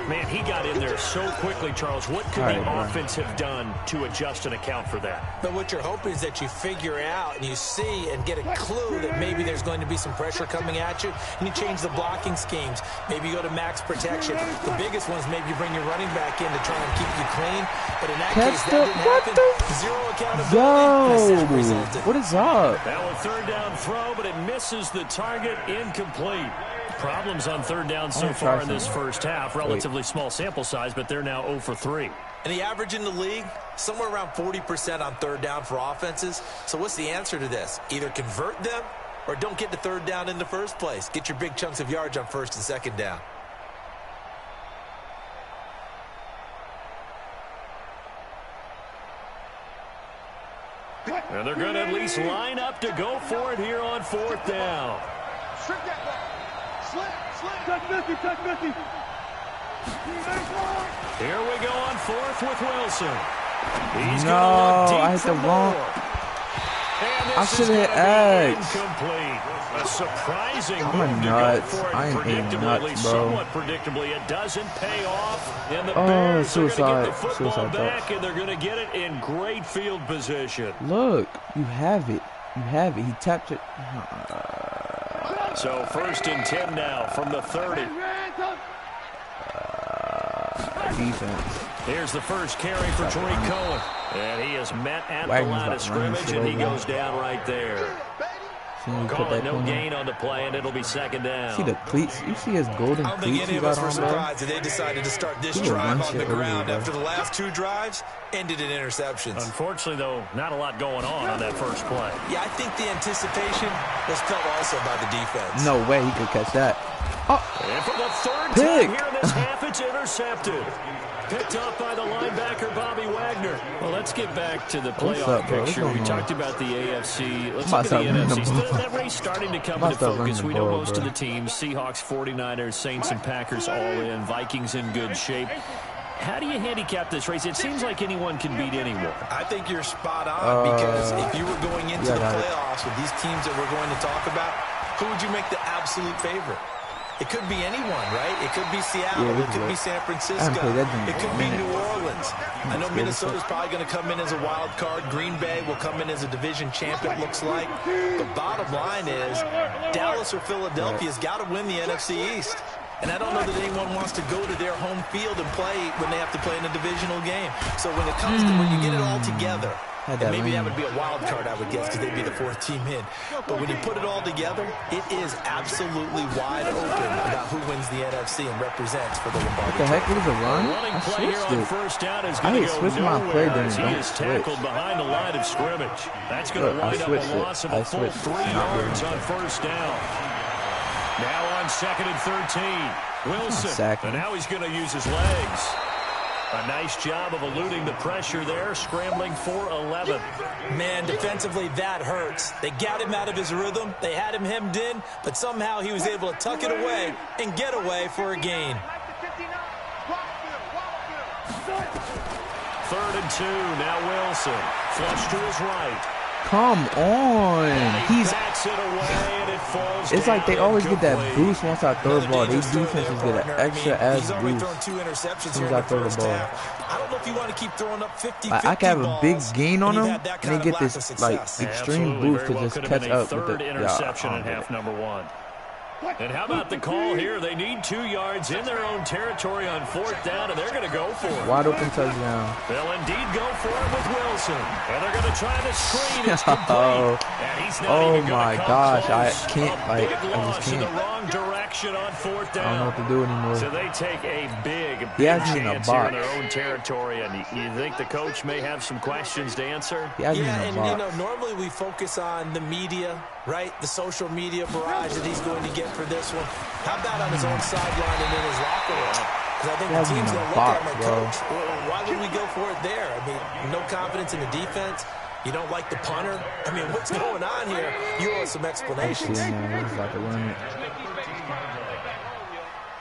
Man, he got in there so quickly, Charles. What could the offense have done to adjust and account for that? But what you're hoping is that you figure out and you see and get a clue that maybe there's going to be some pressure coming at you, and you change the blocking schemes. Maybe you go to max protection. The biggest one is maybe you bring your running back in to try and keep you clean. But in that case, that didn't happen. Zero accountability. What is up? Now a 3rd down throw, but it misses the target. Incomplete. Problems on 3rd down so far in this first half. Relatively small sample size, but they're now 0 for 3. And the average in the league, somewhere around 40% on 3rd down for offenses. So what's the answer to this? Either convert them or don't get to 3rd down in the first place. Get your big chunks of yards on 1st and 2nd down. And they're going to at least line up to go for it here on 4th down. Strip that ball. Touch 50, touch 50. Here we go on 4th with Wilson. He's no, I hit the wrong. I should have asked. Incomplete. A surprising I'm move a nuts. I am a nuts, bro. Somewhat predictably, it doesn't pay off. And the Bears are going to get the football back, and they're going to get it in great field position. Look, you have it. You have it. He tapped it. So 1st and 10 now from the 30. Defense. Here's the first carry for Tariq Cohen. And he is met at the line of scrimmage, and he goes down right there. Call it no gain on the play, and it'll be 2nd down. See the cleats? You see his golden cleats? I don't think any of us were surprised that they decided to start this drive on the ground after the last 2 drives ended in interceptions. Unfortunately, though, not a lot going on that first play. Yeah, I think the anticipation was felt also by the defense. No way he could catch that. Oh. And for the 3rd time here in this half, it's intercepted. Picked off by the linebacker, Bobby Wagner. Well, let's get back to the playoff picture. We talked about the AFC. Let's look at the NFC. That race starting to come into focus. We know most of the teams, Seahawks, 49ers, Saints, and Packers all in. Vikings in good shape. How do you handicap this race? It seems like anyone can beat anyone. I think you're spot on because if you were going into the playoffs with these teams that we're going to talk about, who would you make the absolute favorite? It could be anyone, right? It could be Seattle. It could be San Francisco. It could be New Orleans. I know Minnesota's probably going to come in as a wild card. Green Bay will come in as a division champ, it looks like. The bottom line is Dallas or Philadelphia's got to win the NFC East. And I don't know that anyone wants to go to their home field and play when they have to play in a divisional game. So when it comes to when you get it all together, and maybe that would be a wild card, I would guess, because they'd be the 4th team in. But when you put it all together, it is absolutely wide open about who wins the NFC and represents for the Lombardi. What the heck? It was a run? I switched it. I didn't switch my play, then he is tackled behind the line of scrimmage. That's going to wind up a loss of a full 3 yards on 1st down. Now on 2nd and 13. Wilson. And now he's going to use his legs. A nice job of eluding the pressure there, scrambling for 11. Man, defensively, that hurts. They got him out of his rhythm. They had him hemmed in, but somehow he was able to tuck it away and get away for a gain. 3rd and 2. Now Wilson. Flush to his right. Come on. He's backs it away, and it falls It's down. like they always get that Good boost once I throw the ball. These defenses get an extra ass already boost thrown 2 interceptions as here soon as in I the throw the first ball. half. I don't know if you want to keep throwing up 50-50 I can have a big gain on them, and they get lack of this like success. extreme Absolutely. boost Very to well just could have catch been a up with third the interception in half number 1. And how about the call here? They need 2 yards in their own territory on 4th down, and they're going to go for it. Wide open touchdown. They'll indeed go for it with Wilson. And they're going to try the screen. It's complete. And he's not Oh even my come gosh, I close. can't, A like, big I loss just in the can't. wrong direction on 4th down. I don't know what to do anymore. So they take a big He has me in a chance here in box. their own territory. And you think the coach may have some questions to answer? He has me Yeah, in a and box. normally we focus on the media, right? The social media barrage that he's going to get for this one. How about on his own sideline and in his locker room? Because I think the team's going to look at him and coach, well, why would we go for it there? I mean, no confidence in the defense. You don't like the punter. I mean, what's going on here? You owe us some explanations. Man, he's about to run it.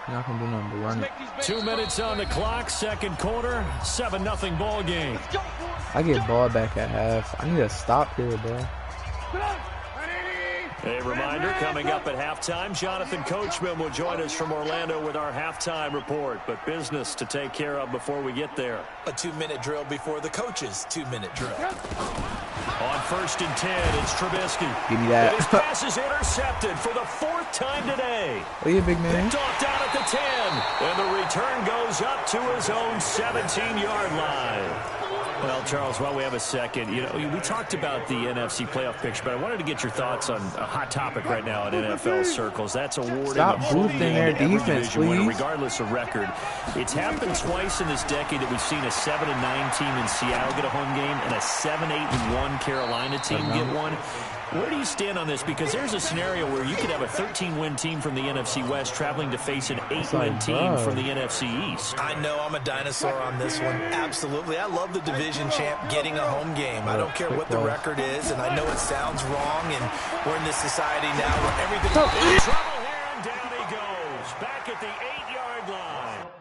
You're not going to do nothing but run it. 2 minutes on the clock, 2nd quarter, 7-0 ball game. I get ball back at half. I need to stop here, bro. A reminder, coming up at halftime, Jonathan Coachman will join us from Orlando with our halftime report. But business to take care of before we get there. A 2-minute drill before the coach's 2-minute drill. On 1st and 10, it's Trubisky. Give me that. His pass is intercepted for the 4th time today. Oh, yeah, big man. Picked off down at the 10. And the return goes up to his own 17-yard line. Well, Charles, while we have a second, you know, we talked about the NFC playoff picture, but I wanted to get your thoughts on a hot topic right now in NFL circles. That's awarding Stop the home boosting game their to every defense, division winner, please. regardless of record. It's happened twice in this decade that we've seen a 7-9 team in Seattle get a home game and a 7-8-1 Carolina team get one. Where do you stand on this? Because there's a scenario where you could have a 13-win team from the NFC West traveling to face an 8-win team from the NFC East. I know I'm a dinosaur on this one. Absolutely. I love the division champ getting a home game. I don't care what the record is, and I know it sounds wrong, and we're in this society now where everything... In trouble here, and down he goes. Back at the 8-yard line.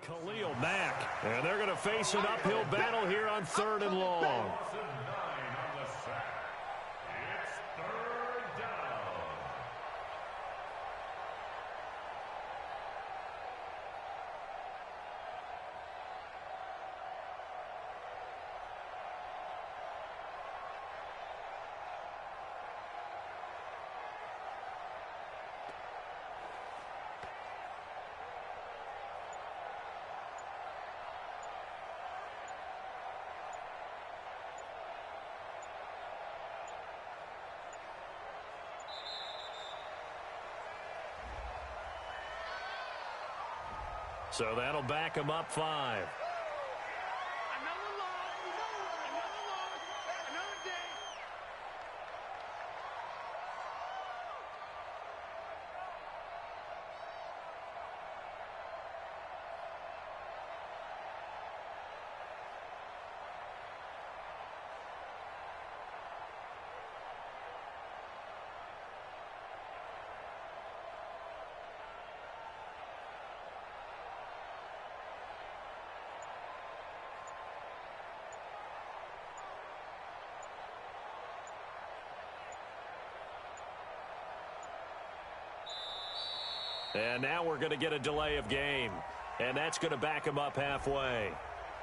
Khalil Mack. And they're going to face an uphill battle here on 3rd and long. So that'll back him up 5. And now we're going to get a delay of game. And that's going to back them up halfway.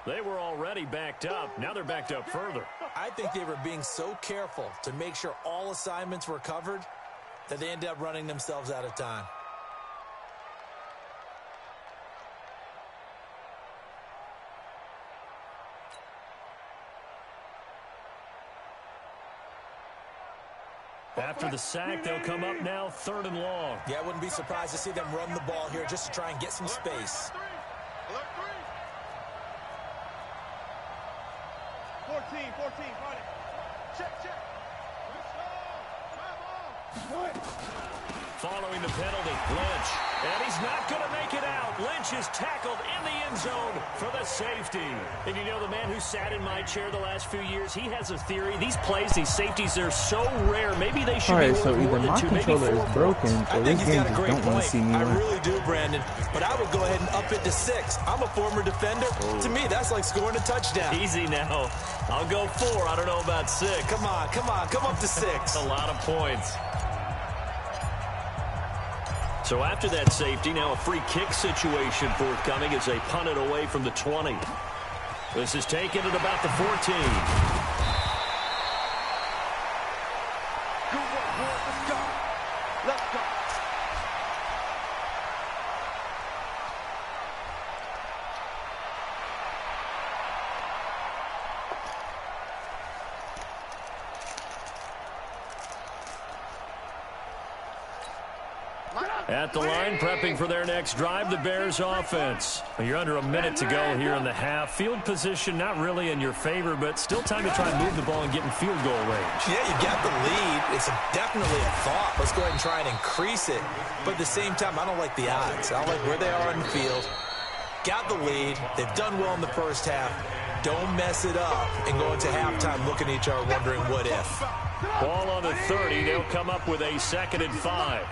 They were already backed up. Now they're backed up further. I think they were being so careful to make sure all assignments were covered that they end up running themselves out of time. After the sack, they'll come up now 3rd and long. Yeah, I wouldn't be surprised to see them run the ball here just to try and get some space. 14, got it. Check. Following the penalty, Lynch. And he's not going to make it out. Lynch is tackled in the end zone for the safety. And you know, the man who sat in my chair the last few years, he has a theory. These plays, these safeties, they're so rare. Maybe they should be worth so more either than my two, maybe controller 4 is broken, points. or this game just don't want to see me I win. really do, Brandon. But I would go ahead and up it to 6. I'm a former defender. Oh. To me, that's like scoring a touchdown. Easy now. I'll go 4. I don't know about 6. Come on. Come up to 6. A lot of points. So after that safety, now a free kick situation forthcoming as they punt it away from the 20. This is taken at about the 14. Good work, boy. Let's go. At the line, prepping for their next drive, the Bears offense. You're under a minute to go here in the half. Field position not really in your favor, but still time to try and move the ball and get in field goal range. Yeah, you got the lead. It's definitely a thought. Let's go ahead and try and increase it. But at the same time, I don't like the odds. I don't like where they are on the field. Got the lead. They've done well in the first half. Don't mess it up and go into halftime looking at each other wondering what if. Ball on the 30. They'll come up with a 2nd and 5.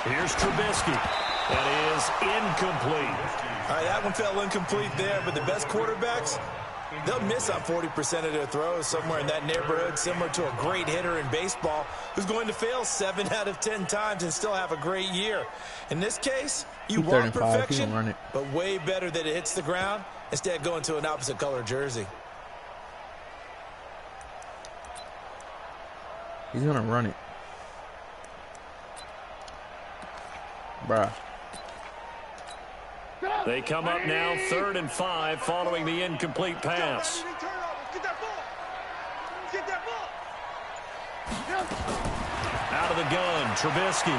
Here's Trubisky. That is incomplete. All right, that one fell incomplete there, but the best quarterbacks, they'll miss on 40% of their throws, somewhere in that neighborhood, similar to a great hitter in baseball who's going to fail 7 out of 10 times and still have a great year. In this case, you want perfection, but way better that it hits the ground instead of going to an opposite color jersey. He's going to run it. Bruh. They come up now 3rd and 5 following the incomplete pass. Get that ball. Get that ball. Out of the gun, Trubisky.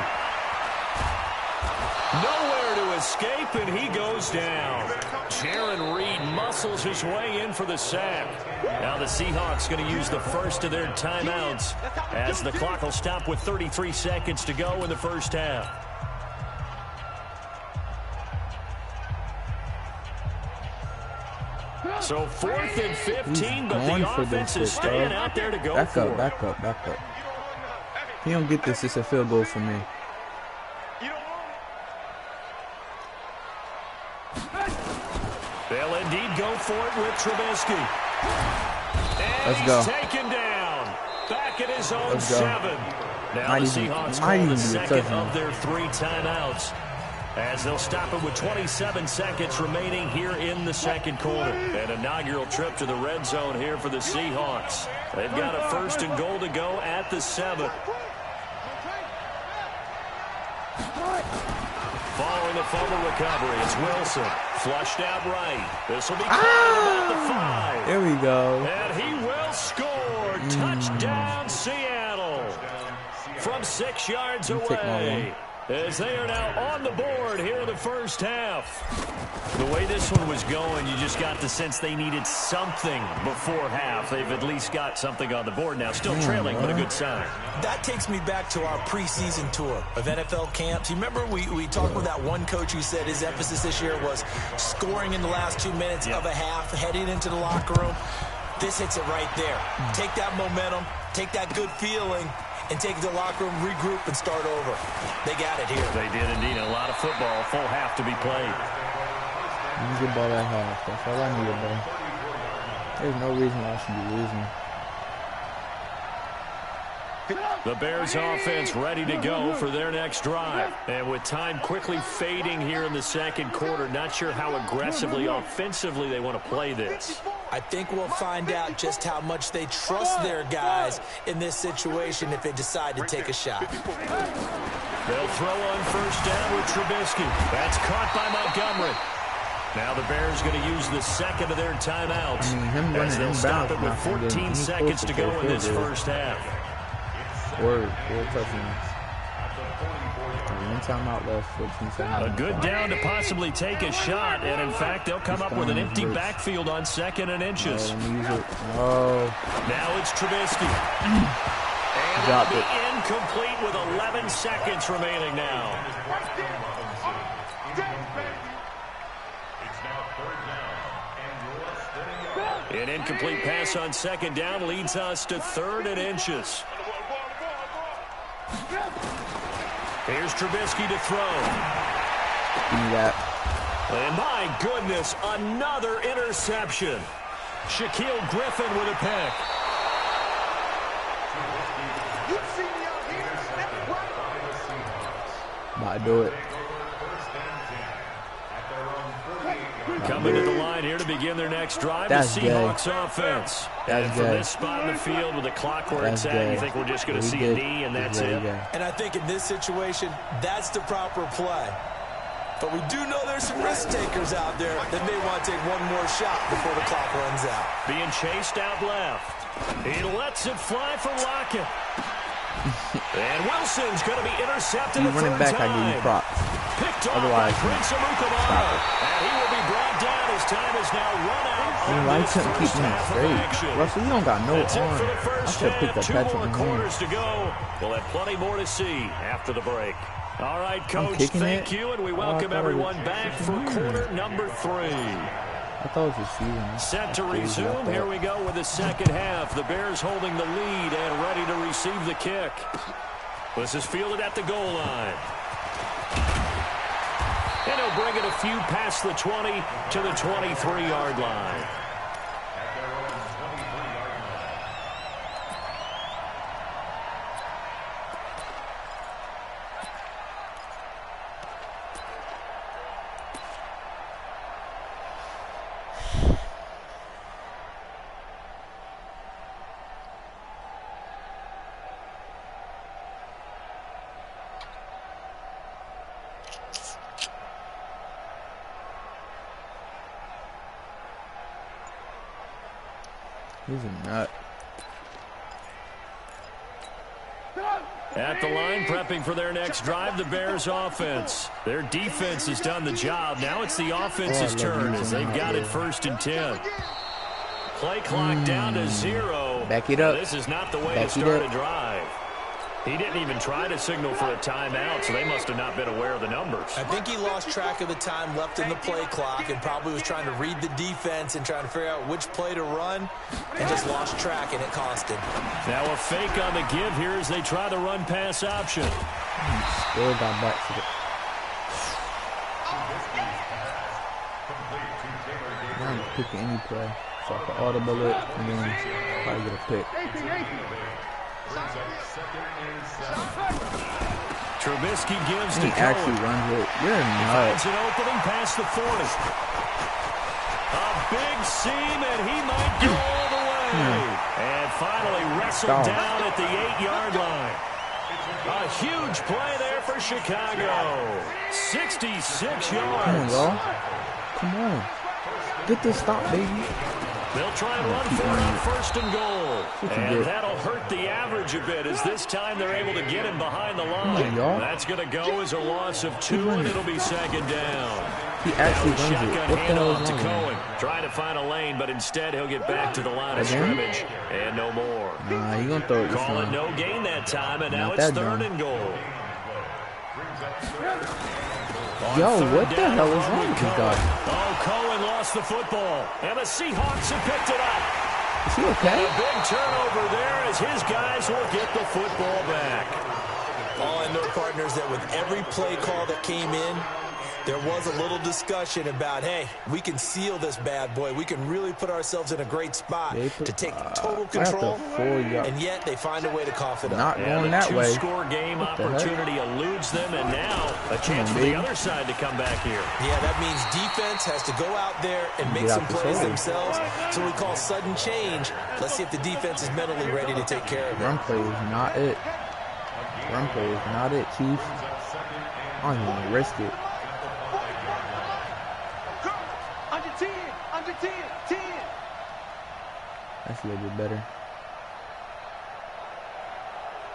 Nowhere to escape, and he goes down. Jaron Reed muscles his way in for the sack. Now the Seahawks going to use the first of their timeouts as the clock will stop with 33 seconds to go in the first half. So 4th and 15, but the offense is staying out there to go for it. Back up. He don't get this. It's a field goal for me. They'll indeed go for it with Trubisky. And Let's go. He's taken down. Back at his own 7. Now the Seahawks might call the even be 2nd of their 3 timeouts, as they'll stop it with 27 seconds remaining here in the 2nd quarter. An inaugural trip to the red zone here for the Seahawks. They've got a 1st and goal to go at the 7. Following the fumble recovery, it's Wilson. Flushed out right. This will be about the 5. There we go. And he will score. Touchdown, Seattle. From 6 yards away. As they are now on the board here in the first half. The way this one was going, you just got the sense they needed something before half. They've at least got something on the board now. Still trailing, but a good sign. That takes me back to our preseason tour of NFL camps. You remember we talked with that one coach who said his emphasis this year was scoring in the last 2 minutes of a half, heading into the locker room. This hits it right there. Take that momentum, take that good feeling, and take it to the locker room, regroup, and start over. They got it here. They did indeed. A lot of football, full half to be played. You get ball at half. That's all I need, bro. There's no reason why I should be losing. The Bears offense ready to go for their next drive. And with time quickly fading here in the second quarter, not sure how aggressively, offensively they want to play this. I think we'll find out just how much they trust their guys in this situation if they decide to take a shot. They'll throw on first down with Trubisky. That's caught by Montgomery. Now the Bears going to use the second of their timeouts. As they'll stop it with 14 seconds to go in this first half. Four touchdowns. One timeout left, 14 seconds. A good down to possibly take a shot, and in fact, they'll come up with an empty backfield on 2nd and inches. Oh. Now it's Trubisky. And it'll be incomplete with 11 seconds remaining now. An incomplete pass on 2nd down leads us to 3rd and inches. Here's Trubisky to throw. Give me that. And my goodness, another interception. Shaquille Griffin with a pick. Might do it. Coming to the line here to begin their next drive, That's the Seahawks offense. And from this spot in the field with the clock where it's at, you think we're just going to see a knee and that's it? And I think in this situation, that's the proper play. But we do know there's some risk takers out there that may want to take one more shot before the clock runs out. Being chased out left. He lets it fly for Lockett. And Wilson's going to be intercepted a third back, time. I give you props. Picked off Otherwise, by Prince Amukamara. And he will be brought down. His time is now run out. Why you couldn't keep him straight? Russell, you don't got no arm. I should have picked up Patrick Two more Mahomes. quarters to go. We'll have plenty more to see after the break. All right, Coach, thank you, and we welcome everyone back for quarter number 3. I thought it was season. Set to resume. Here we go with the second half. The Bears holding the lead and ready to receive the kick. This is fielded at the goal line. And he'll bring it a few past the 20 to the 23-yard line. He's a nut. At the line, prepping for their next drive, the Bears offense. Their defense has done the job. Now it's the offense's turn as they've got it 1st and 10. Play clock down to 0. Back it up. This is not the way to start a drive. He didn't even try to signal for a timeout, so they must have not been aware of the numbers. I think he lost track of the time left in the play clock and probably was trying to read the defense and trying to figure out which play to run and just lost track, and it cost him. Now a fake on the give here as they try the run-pass option. Still got back to it. I'm picking any play, so I can audible it and then probably get a pick. Trubisky gives to He actually runs it. You're nuts. Finds an opening past the 40. A big seam, and he might go all the way. And finally wrestled down at the 8-yard line. A huge play there for Chicago. 66 yards. Come on, y'all. Come on. Get this stop, baby. They'll try and run for it on 1st and goal. And that'll hurt the average a bit as this time they're able to get him behind the line. That's going to go as a loss of 2, and it'll be 2nd down. He actually runs it. What the hell is wrong? Cohen trying to find a lane, but instead he'll get back to the line of scrimmage and no more. Nah, you gonna throw it. Call it no gain that time, and now it's 3rd and goal. Yo, what the hell is wrong with this guy? Oh, Cohen lost the football, and the Seahawks have picked it up. Is he okay? A big turnover there as his guys will get the football back. All I know, partners, that with every play call that came in, There was a little discussion about, hey, we can seal this bad boy. We can really put ourselves in a great spot to take total control, and yet they find a way to cough it up. Not going that way. Two-score game opportunity eludes them, and now a chance for the other side to come back here. Yeah, that means defense has to go out there and make some plays themselves. So we call sudden change. Let's see if the defense is mentally ready to take care of it. Run play is not it. Run play is not it, Chief. I don't even want to risk it. Under 10, under 10, 10. That's a little bit better.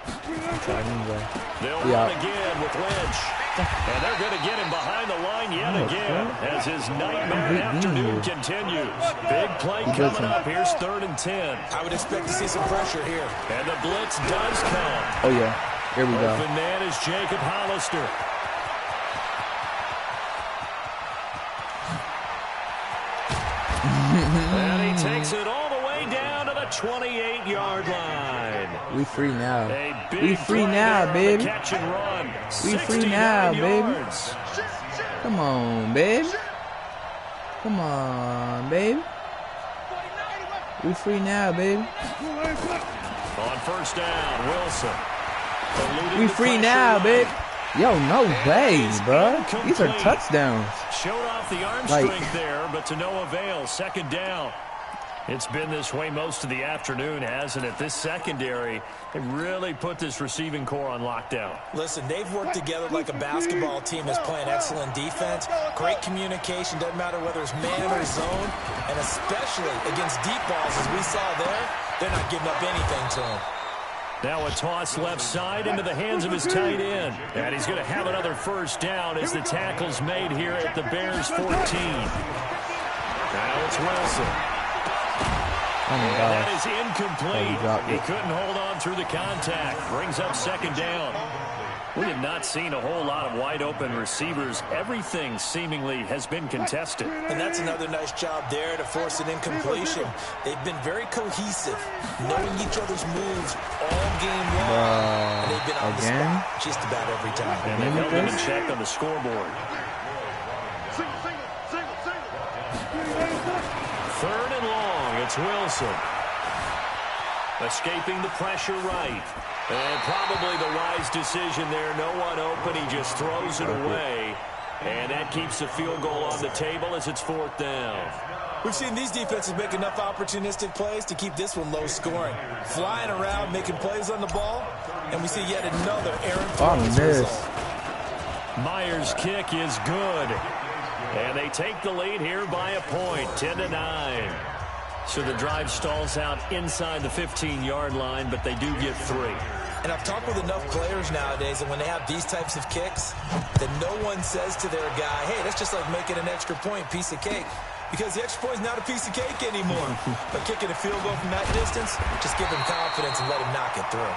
Anyway. They'll run again with Lynch. And they're going to get him behind the line yet again as his nightmare afternoon continues. Big play coming up. Here's 3rd and 10. I would expect to see some pressure here. And the blitz does come. Oh, yeah. Here we go. Open man is Jacob Hollister. And he takes it all the way down to the 28-yard line. We free now. We free now, baby. Catch and run. We free now, baby. Come on, baby. Come on, baby. We free now, baby. On 1st down, Wilson. We free now, baby. Yo, no way, bro. These are touchdowns. Showed off the arm strength there, but to no avail. 2nd down. It's been this way most of the afternoon, hasn't it? This secondary, they really put this receiving core on lockdown. Listen, they've worked together like a basketball team that's playing excellent defense. Great communication, doesn't matter whether it's man or zone. And especially against deep balls, as we saw there, they're not giving up anything to them. Now a toss left side into the hands of his tight end. And he's going to have another 1st down as the tackle's made here at the Bears 14. Now it's Wilson. Oh my God. That is incomplete. He couldn't hold on through the contact. Brings up 2nd down. We have not seen a whole lot of wide-open receivers. Everything seemingly has been contested. And that's another nice job there to force an incompletion. They've been very cohesive, knowing each other's moves all game long. And they've been on the spot just about every time. And they held him in check on the scoreboard. 3rd and long. It's Wilson. Escaping the pressure right. And probably the wise decision there. No one open. He just throws it away. And that keeps the field goal on the table as it's 4th down. We've seen these defenses make enough opportunistic plays to keep this one low scoring. Flying around, making plays on the ball. And we see yet another errant throw as a result. Myers' kick is good. And they take the lead here by a point, 10-9. So the drive stalls out inside the 15-yard line, but they do get 3. And I've talked with enough players nowadays that when they have these types of kicks, that no one says to their guy, hey, that's just like making an extra point, piece of cake. Because the extra point is not a piece of cake anymore. But kicking a field goal from that distance, just give him confidence and let him knock it through.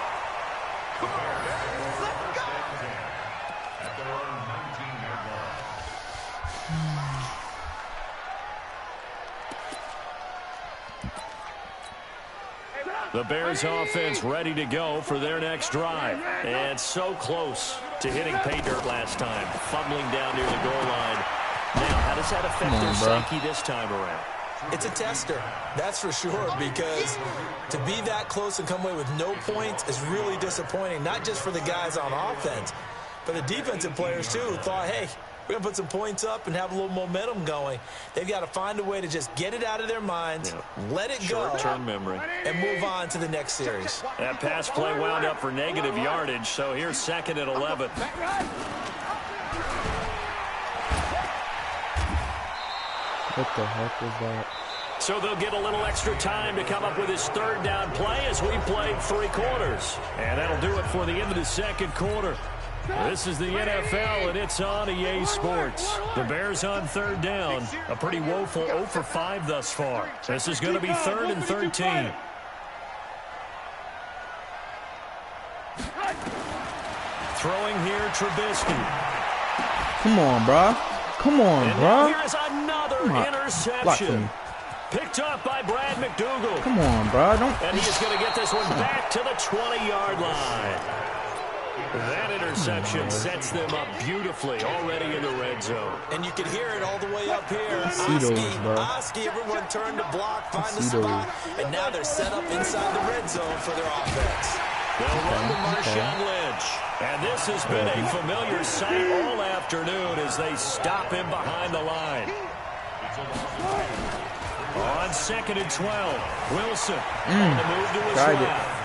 The Bears offense ready to go for their next drive. And so close to hitting pay dirt last time. Fumbling down near the goal line. Now, how does that affect their psyche this time around? It's a tester, that's for sure, because to be that close and come away with no points is really disappointing, not just for the guys on offense, but the defensive players, too, who thought, hey, we're going to put some points up and have a little momentum going. They've got to find a way to just get it out of their minds, let it go, short-term memory, and move on to the next series. That pass play wound up for negative yardage, so here's 2nd and 11. What the heck was that? So they'll get a little extra time to come up with his 3rd down play as we played 3 quarters. And that'll do it for the end of the 2nd quarter. This is the NFL, and it's on EA Sports. The Bears on 3rd down. A pretty woeful 0 for 5 thus far. This is going to be 3rd and 13. Throwing here, Trubisky. Come on, bro. Come on, bro. Here's another interception. Picked up by Brad McDougal. Come on, bro. And he's going to get this one back to the 20-yard line. That interception sets them up beautifully already in the red zone. And you can hear it all the way up here. Oski, everyone turned to block, find the spot, and now they're set up inside the red zone for their offense. They'll run to Marshawn Lynch. And this has been a familiar sight all afternoon as they stop him behind the line. On 2nd and 12, Wilson on the move to his left.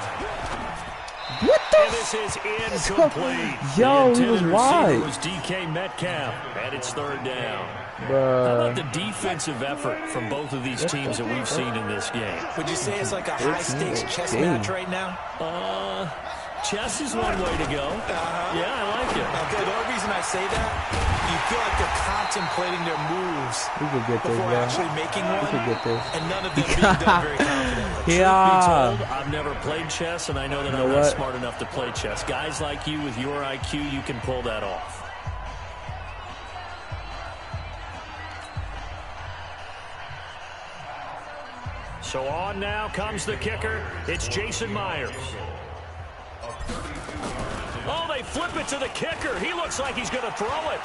What the? And this is incomplete. Yo, he was wide. It was DK Metcalf, and it's 3rd down. Bruh. How about the defensive effort from both of these teams that we've seen in this game? Would you say it's like a high-stakes chess match right now? Chess is one way to go. Yeah, I like it. Okay, the only reason I say that, you feel like they're contemplating their moves before actually making one, and none of them being done very confidently. Truth be told, I've never played chess, and I know that I'm not smart enough to play chess. Guys like you with your IQ, you can pull that off. So on now comes the kicker. It's Jason Myers. Oh, they flip it to the kicker. He looks like he's going to throw it.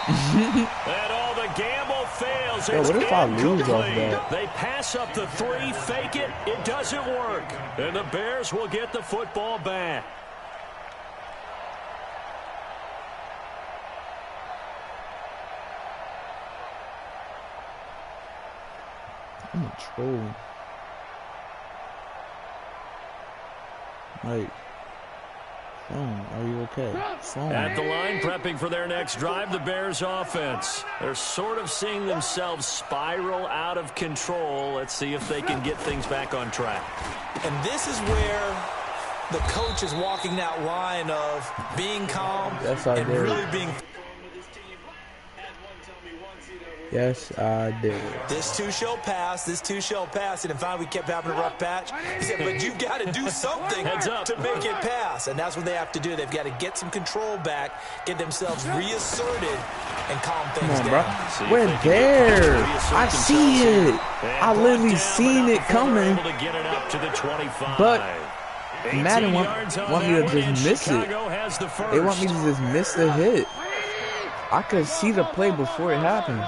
And all the gamble fails. Yo, what if I lose off that? They pass up the 3, fake it. It doesn't work. And the Bears will get the football back. I'm a troll. Like, phone, are you okay? Phone. At the line, prepping for their next drive, the Bears offense. They're sort of seeing themselves spiral out of control. Let's see if they can get things back on track. And this is where the coach is walking that line of being calm and really being... Yes, I did. This too shall pass. This too shall pass. And in fact, we kept having a rough patch. He said, but you've got to do something to make it pass. And that's what they have to do. They've got to get some control back, get themselves reasserted, and calm things down. Bro. We're there. I see it. I literally seen it coming. But Madden want me to just miss it. They want me to just miss the hit. I could see the play before it happens.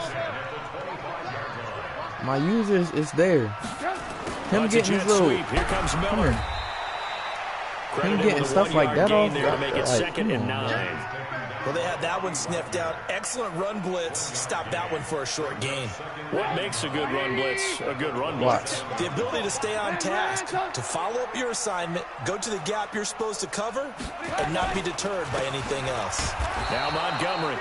My users is there. Him getting his little, here comes Miller. Him getting stuff like that off. To make it 2nd and 9. Well, they had that one sniffed out. Excellent run blitz. Stop that one for a short gain. What makes a good run blitz a good run blitz? The ability to stay on task, to follow up your assignment, go to the gap you're supposed to cover, and not be deterred by anything else. Now Montgomery.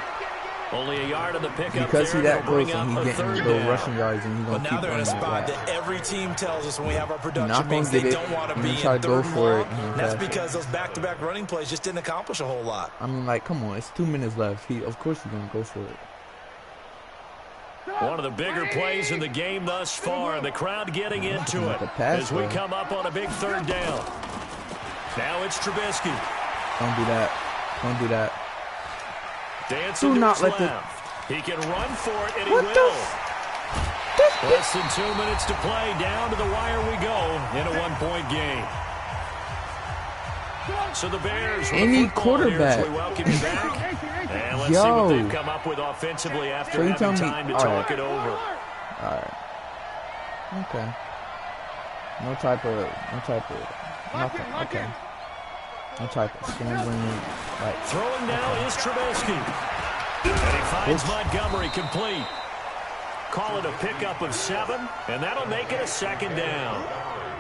Only a yard of the pickup. Because he that close and he getting little rushing yards and he's going to keep running. But now they're in a spot that every team tells us when we have our production means they don't want to be in third and long. That's because those back-to-back running plays just didn't accomplish a whole lot. I mean, like, come on. It's 2 minutes left. Of course he's going to go for it. One of the bigger plays in the game thus far. The crowd getting into it as we come up on a big 3rd down. Now it's Trubisky. Don't do that. Don't do that. Dancing to his left. He can run for it, and he will. Less than 2 minutes to play. Down to the wire we go in a 1-point game. So the Bears, any quarterback. We welcome you back. And let's see what they've come up with offensively after having time to talk it over. All right. Okay. No type of nothing. Okay. No type of scrambling. Like, throwing now is Trubisky. And he finds Montgomery complete. Call it a pickup of 7, and that'll make it a 2nd down.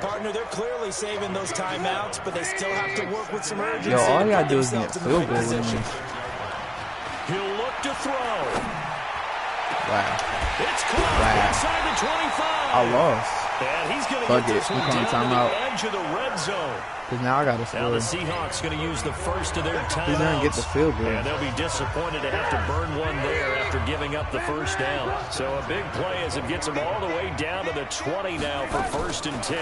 Partner, they're clearly saving those timeouts, but they still have to work with some urgency. Yo, all you gotta do is get field goal. He'll look to throw. Wow. It's caught inside the 25. I lost. And he's going to get this one down to the edge of the red zone. Because now I got to score. Now the Seahawks going to use the first of their timeouts. He's going to get the field goal. And they'll be disappointed to have to burn one there after giving up the first down. So a big play as it gets them all the way down to the 20 now for 1st and 10.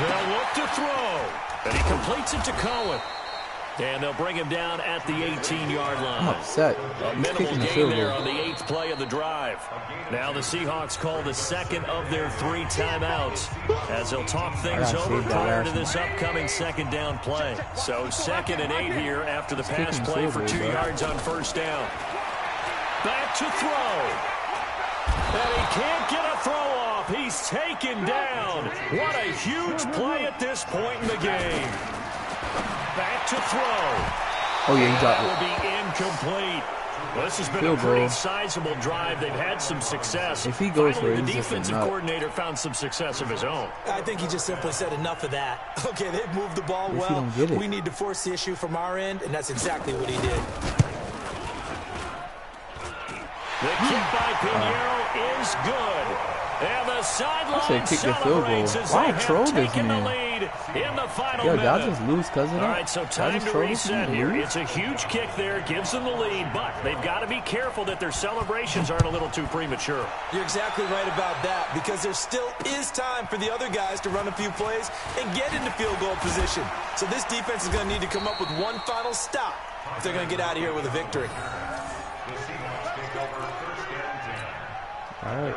They'll look to throw. And he completes it to Cohen. And they'll bring him down at the 18-yard line. I'm upset. A minimal gain there on the 8th play of the drive. Now the Seahawks call the second of their 3 timeouts as they'll talk things over prior to this upcoming second down play. So 2nd and 8 here after the pass play for 2 yards on first down. Back to throw. And he can't get a throw off. He's taken down. What a huge play at this point in the game. Back to throw. Oh, yeah, he dropped it. Will be incomplete. Well, this has been a pretty sizable drive. They've had some success. If he goes for it, the defensive coordinator found some success of his own. I think he just simply said enough of that. Okay, they've moved the ball well. We need to force the issue from our end, and that's exactly what he did. The kick by Pinheiro is good. And the sideline celebrates as they have taken the lead in the final minute. Y'all just lose because of that? All right, so time to reset here. It's a huge kick there, gives them the lead, but they've got to be careful that their celebrations aren't a little too premature. You're exactly right about that, because there still is time for the other guys to run a few plays and get into field goal position. So this defense is going to need to come up with one final stop if they're going to get out of here with a victory. All right.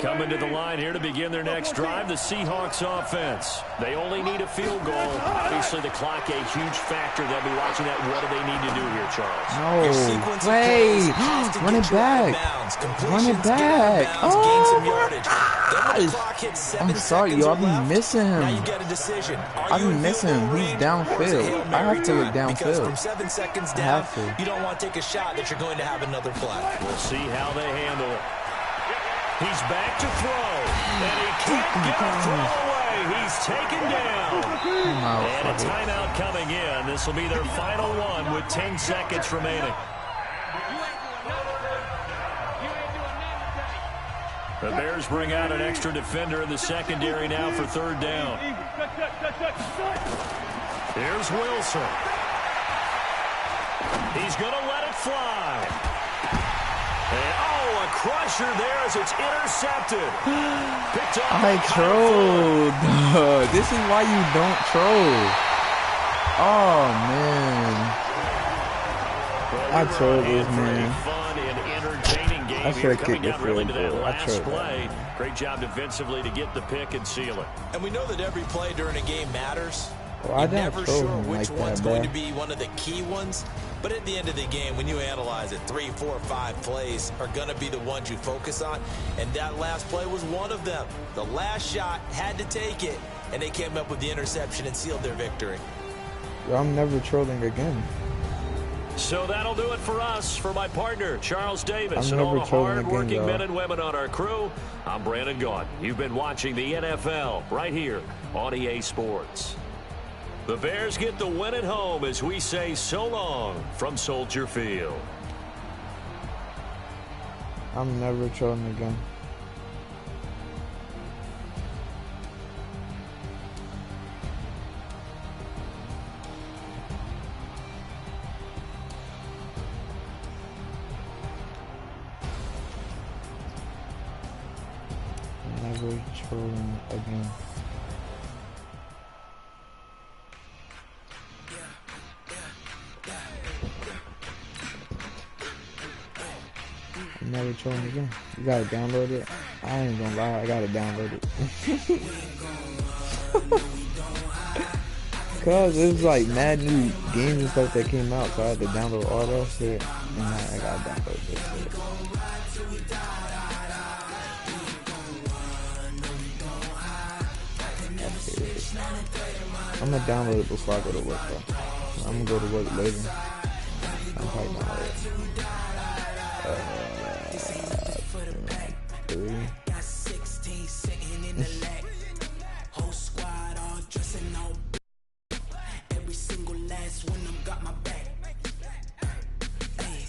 Coming to the line here to begin their next drive, the Seahawks offense. They only need a field goal. Obviously, the clock a huge factor. They'll be watching that. What do they need to do here, Charles? No way. Run it back. Run it back. Oh, I'm sorry, yo. I've been missing him. I've been missing him. He's downfield. I have to look downfield. From 7 seconds down, you don't want to take a shot that you're going to have another play. We'll see how they handle it. He's back to throw, and he can't get a throw away. He's taken down. And a timeout coming in. This will be their final one with 10 seconds remaining. The Bears bring out an extra defender in the secondary now for 3rd down. Here's Wilson. He's going to let it fly. And, a crusher there as it's intercepted. I trolled. This is why you don't troll. Oh, man. I trolled this, man. Fun and entertaining game. I should have kicked the field goal. I trolled play. Great job defensively to get the pick and seal it. And we know that every play during a game matters. Well, I'm never sure which like one's that, going to be one of the key ones. But at the end of the game, when you analyze it, 3, 4, 5 plays are going to be the ones you focus on. And that last play was one of them. The last shot had to take it, and they came up with the interception and sealed their victory. Well, I'm never trolling again. So that'll do it for us. For my partner, Charles Davis, and all the hard-working men and women on our crew, I'm Brandon Gaudin. You've been watching the NFL right here on EA Sports. The Bears get the win at home as we say so long from Soldier Field. I'm never trolling again. Never trolling again. Never trolling again. You gotta download it. I ain't gonna lie, I gotta download it. Cause it was like mad new games and stuff that came out, so I had to download all that shit. And I gotta download this shit. I'm gonna download it before I go to work though. I'm gonna go to work later. I'm probably download it. 3. Got 16 sitting in the leg. Whole squad all dressing all. Every single last one of them got my back. Hey,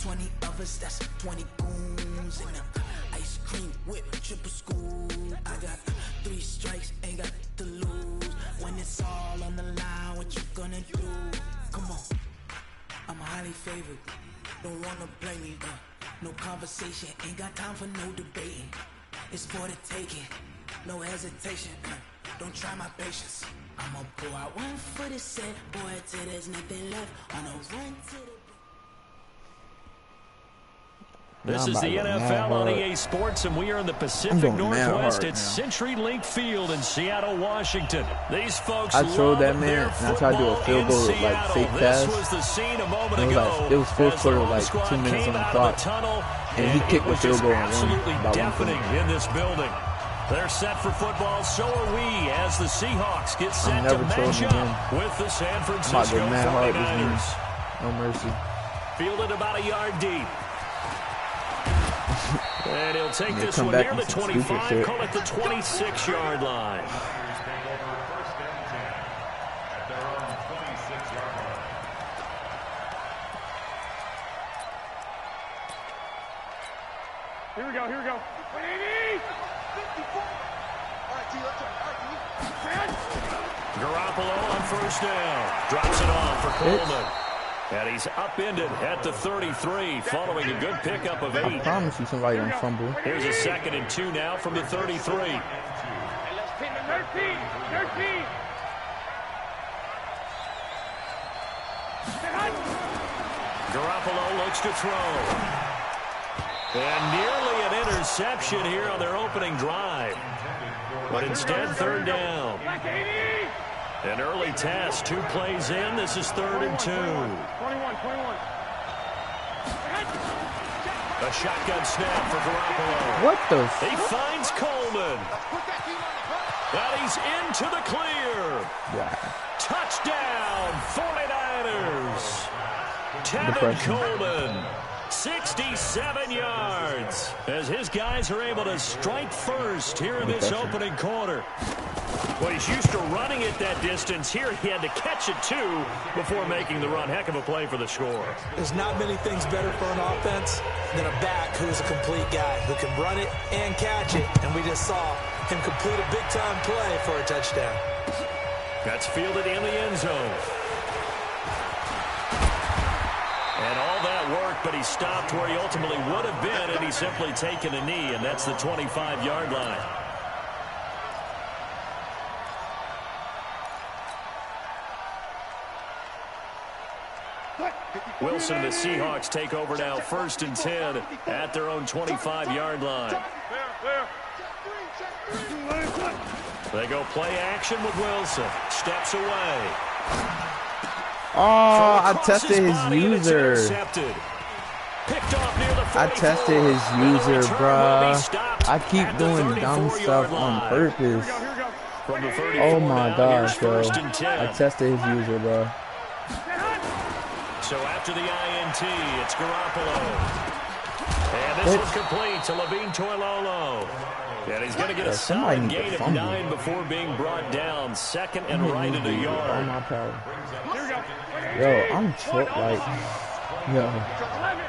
20 of us, that's 20 goons in them. Ice cream whip, triple school. I got 3 strikes, ain't got to lose. When it's all on the line, what you gonna do? Come on, I'm highly favored. Don't wanna blame me, no conversation, ain't got time for no debating. It's for the taking, no hesitation. don't try my patience. I'ma pull out one foot and say, boy, till there's nothing left. On a run to the... This is the NFL on EA Sports, and we are in the Pacific Northwest at CenturyLink Field in Seattle, Washington. These folks love that man, and I tried to do a field goal with, like, fake pass. This was the scene a moment ago. It was fourth quarter, like 2 minutes on the clock, and he kicked the field goal and won. Absolutely deafening in this building. They're set for football, so are we, as the Seahawks get set to match up with the San Francisco 49ers. No mercy. Fielded about a yard deep. And he'll take this one near the 25, call it the 26-yard line. Here we go, here we go. 180! Garoppolo on first down. Drops it off for Coleman. And he's upended at the 33 following a good pickup of 8. I promise you somebody don't fumble. Here's a 2nd and 2 now from the 33. 13! Garoppolo looks to throw. And nearly an interception here on their opening drive. But instead, 3rd down. An early test, 2 plays in. This is 3rd and 2. 21. A shotgun snap for Garoppolo. What the He finds Coleman. And he's into the clear. Yeah. Touchdown, 49ers. Tevin Coleman, 67 yards, as his guys are able to strike first here in this opening quarter. Well, he's used to running it that distance. Here he had to catch it, too, before making the run. Heck of a play for the score. There's not many things better for an offense than a back who's a complete guy who can run it and catch it. And we just saw him complete a big-time play for a touchdown. That's fielded in the end zone. And all that work, but he stopped where he ultimately would have been, and he's simply taken a knee, and that's the 25-yard line. Wilson and the Seahawks take over now, 1st and 10 at their own 25-yard line. They go play action with Wilson. Steps away. Oh, I tested his user. I tested his user, bruh. I keep doing dumb stuff on purpose. Oh my gosh, bro. I tested his user, bro. So after the INT, it's Garoppolo. And this one's complete to Levine Toilolo. And he's going to get a solid gain of 9 before being brought down. 2nd and right at a yard. All my power. Yo, I'm like, yo. 11.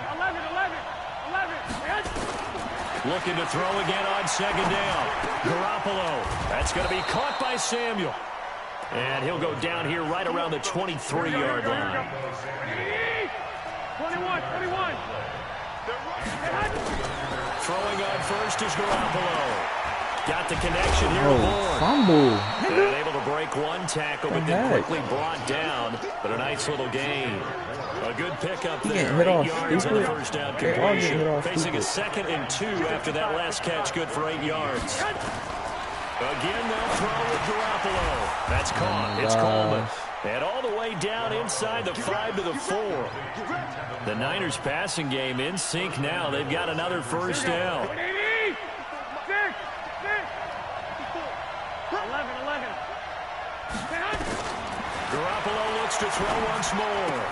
Looking to throw again on 2nd down. Garoppolo. That's going to be caught by Samuel. And he'll go down here right around the 23-yard line. 21. Throwing on first is Garoppolo. Got the connection here. Fumble. And able to break one tackle, but then quickly brought down. But a nice little gain. A good pickup there. 8 yards on the first down completion. Facing a 2nd and 2 after that last catch. Good for 8 yards. Again, they'll throw with Garoppolo. That's caught. It's Coleman. And all the way down inside the 5 to the 4. The Niners passing game in sync now. They've got another first down. 11. Garoppolo looks to throw once more.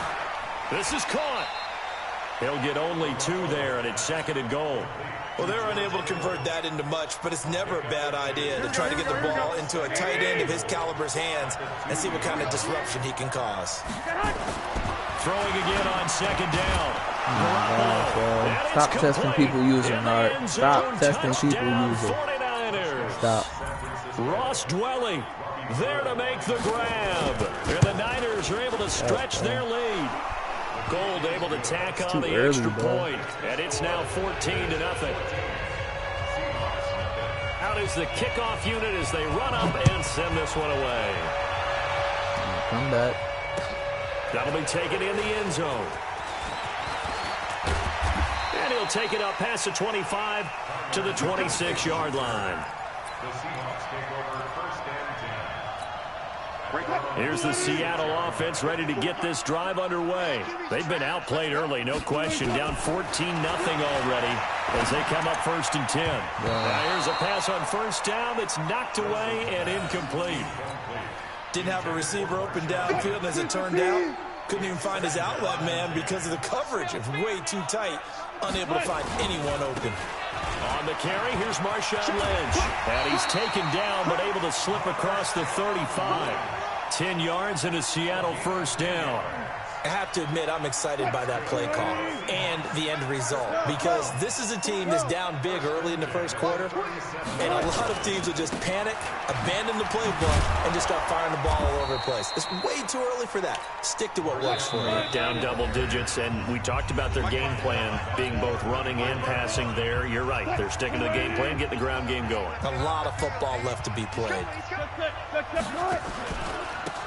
This is caught. He'll get only 2 there, and it's 2nd and goal. Well, they're unable to convert that into much, but it's never a bad idea to try to get the ball into a tight end of his caliber's hands and see what kind of disruption he can cause. Throwing again on 2nd down. Stop testing people using hard. Stop testing people using. Stop. Ross Dwelly there to make the grab. And the Niners are able to stretch their lead. Gold able to tack on the extra point. And it's now 14-0. Out is the kickoff unit as they run up and send this one away. Come back. That'll be taken in the end zone. And he'll take it up past the 25 to the 26-yard line. Here's the Seattle offense ready to get this drive underway. They've been outplayed early, no question. Down 14-0 already as they come up 1st and 10. Now here's a pass on first down that's knocked away and incomplete. Didn't have a receiver open downfield as it turned out. Couldn't even find his outlet man because of the coverage. It was way too tight. Unable to find anyone open. On the carry, here's Marshawn Lynch. And he's taken down but able to slip across the 35. 10 yards and a Seattle first down. I have to admit, I'm excited by that play call and the end result because this is a team that's down big early in the first quarter, and a lot of teams will just panic, abandon the playbook, and just start firing the ball all over the place. It's way too early for that. Stick to what works for you. Down double digits, and we talked about their game plan being both running and passing there. You're right. They're sticking to the game plan, getting the ground game going. A lot of football left to be played.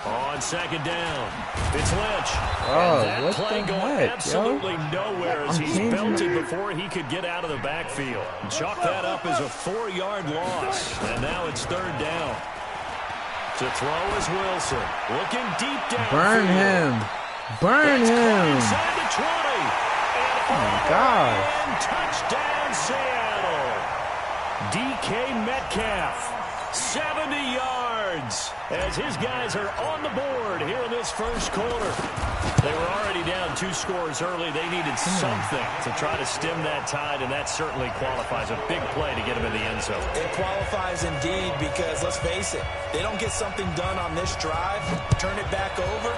On second down, it's Lynch. Oh, and that play going absolutely nowhere as he's belted before he could get out of the backfield. Chalk that up as a 4-yard loss, and now it's 3rd down. To throw is Wilson, looking deep down. Burn him. Burn him. Inside the 20. And oh, my God. Touchdown, Seattle. DK Metcalf. 70 yards as his guys are on the board here in this first quarter. They were already down 2 scores early. They needed something to try to stem that tide, and that certainly qualifies. A big play to get him in the end zone. It qualifies indeed because, let's face it, they don't get something done on this drive, turn it back over,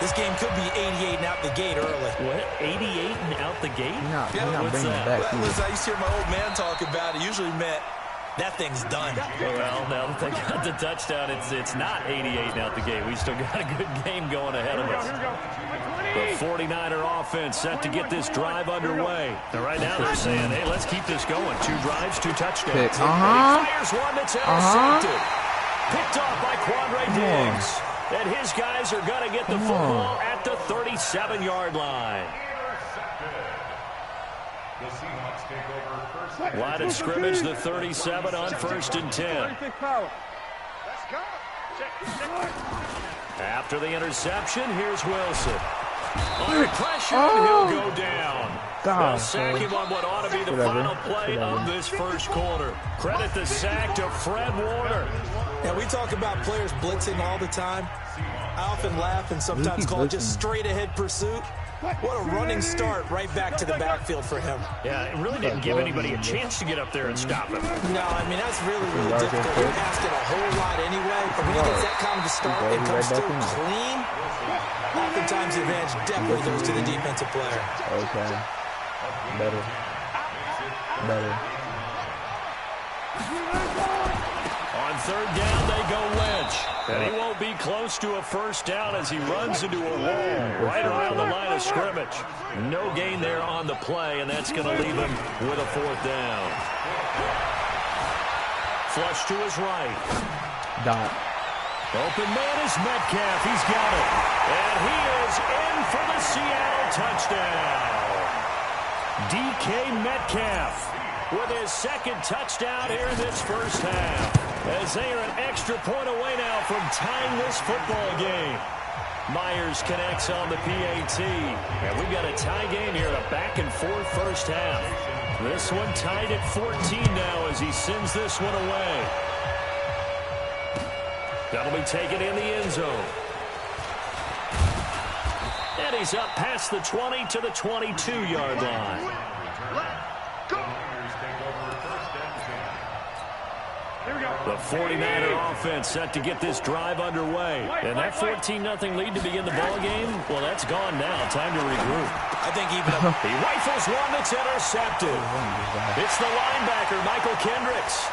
this game could be 88 and out the gate early. What? 88 and out the gate? No, what's that? Listen, I used to hear my old man talk about it. Usually meant that thing's done. Well, now that they got the touchdown, it's not 88 out the gate. We still got a good game going ahead of us. The 49er offense set to get this drive underway. And right now they're saying, hey, let's keep this going. 2 drives, 2 touchdowns. He fires one that's intercepted. Picked off by Quandre Diggs. And his guys are going to get the football at the 37-yard line. Line of scrimmage, the 37 on 1st and 10. After the interception, here's Wilson. Under pressure, and he'll go down. They'll sack him on what ought to be the final play of this first quarter. Credit the sack to Fred Warner. Now, we talk about players blitzing all the time. I often laugh and sometimes call it just straight-ahead pursuit. What a running start right back to the backfield for him. Yeah, it really didn't give anybody a chance to get up there and stop him. No, I mean, that's really, really difficult. You're asking a whole lot anyway. But when he gets that kind of a start and comes through clean, oftentimes the advantage definitely goes to the defensive player. Okay. Better. On 3rd down, they go Lynch. And he won't be close to a first down as he runs into a wall right around the line of scrimmage. No gain there on the play, and that's going to leave him with a 4th down. Flush to his right. Dot. Open man is Metcalf. He's got it. And he is in for the Seattle touchdown. DK Metcalf with his 2nd touchdown here in this first half. As they are an extra point away now from tying this football game. Myers connects on the PAT. And we've got a tie game here, a back-and-forth first half. This one tied at 14 now as he sends this one away. That'll be taken in the end zone. And he's up past the 20 to the 22-yard line. The 49er offense set to get this drive underway. And that 14-0 lead to begin the ball game, well, that's gone now. Time to regroup. I think even he rifles one that's intercepted. It's the linebacker, Michael Kendricks.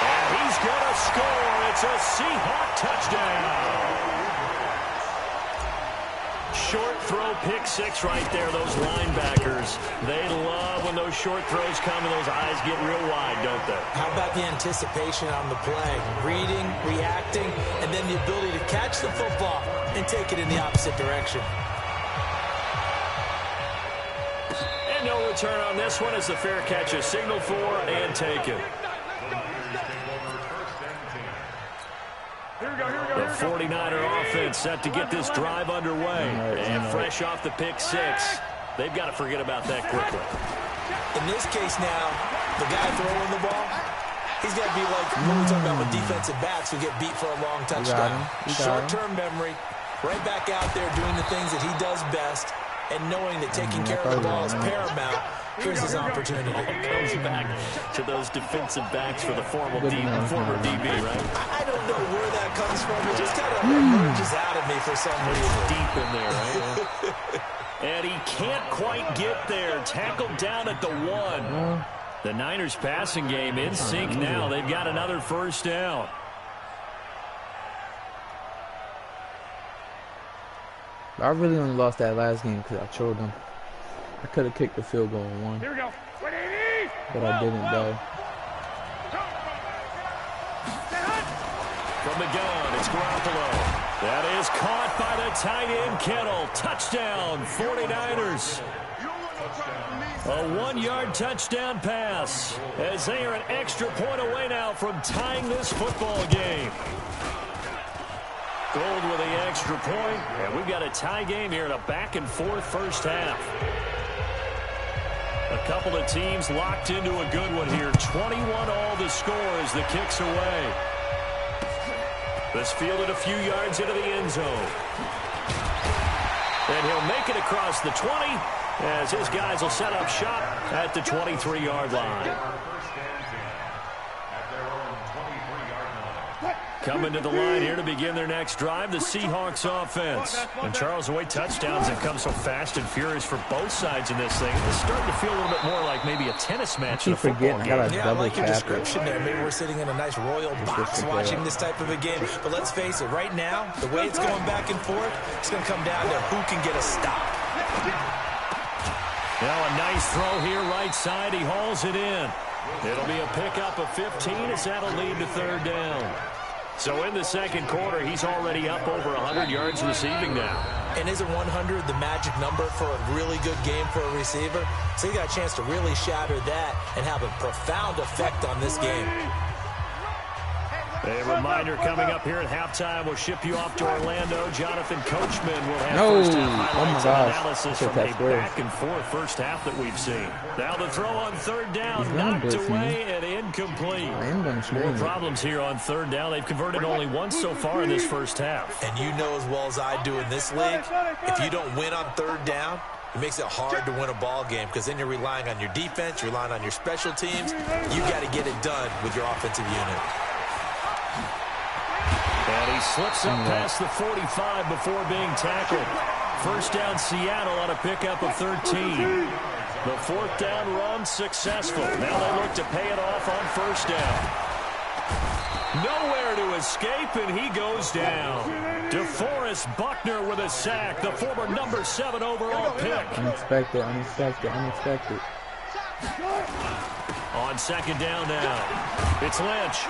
And he's going to score. It's a Seahawk touchdown. Short throw, pick six right there. Those linebackers, they love when those short throws come and those eyes get real wide, don't they? How about the anticipation on the play? Reading, reacting, and then the ability to catch the football and take it in the opposite direction. And no return on this one as the fair catch is signaled for and taken. The 49er offense set to get this drive underway. And fresh off the pick six. They've got to forget about that quickly. In this case now, the guy throwing the ball, he's got to be like what we're talking about with defensive backs who get beat for a long touchdown. Short-term memory, right back out there doing the things that he does best, and knowing that taking care of the ball is paramount. Here's his opportunity. Comes back to those defensive backs for the former DB, right? I don't know where that comes from. It just kind of emerges out of me for some reason. Deep in there, right? And he can't quite get there. Tackled down at the 1. The Niners passing game in sync now. They've got another first down. I really only lost that last game because I trolled them. I could have kicked the field goal and won. Here we go. But I didn't, though. From the gun, it's Garoppolo. That is caught by the tight end, Kittle. Touchdown, 49ers. A 1-yard touchdown pass as they are an extra point away now from tying this football game. Gold with the extra point, and we've got a tie game here in a back-and-forth first half. A couple of teams locked into a good one here. 21 all the score as the kick's away. This fielded a few yards into the end zone. And he'll make it across the 20 as his guys will set up shop at the 23-yard line. Coming to the line here to begin their next drive, the Seahawks offense. And Charles, the way touchdowns have come so fast and furious for both sides in this thing, it's starting to feel a little bit more like maybe a tennis match in a football game. Yeah, I like your description there. Maybe we're sitting in a nice royal box watching this type of a game. But let's face it, right now, the way it's going back and forth, it's going to come down to who can get a stop. Now a nice throw here right side. He hauls it in. It'll be a pickup of 15 as that'll lead to third down. So in the second quarter, he's already up over 100 yards receiving now. And isn't 100 the magic number for a really good game for a receiver? So he got a chance to really shatter that and have a profound effect on this game. A reminder coming up here at halftime. We'll ship you off to Orlando. Jonathan Coachman will have first half highlights and analysis from a back-and-forth first half that we've seen. Now the throw on third down, knocked away and incomplete. More problems here on third down. They've converted only once so far in this first half. And you know as well as I do in this league, if you don't win on third down, it makes it hard to win a ball game because then you're relying on your defense, you're relying on your special teams. You got to get it done with your offensive unit. And he slips up past the 45 before being tackled. First down Seattle on a pickup of 13. The fourth down run successful. Now they look to pay it off on first down. Nowhere to escape, and he goes down. DeForest Buckner with a sack, the former number 7 overall pick. Unexpected, unexpected, unexpected. On second down now, it's Lynch.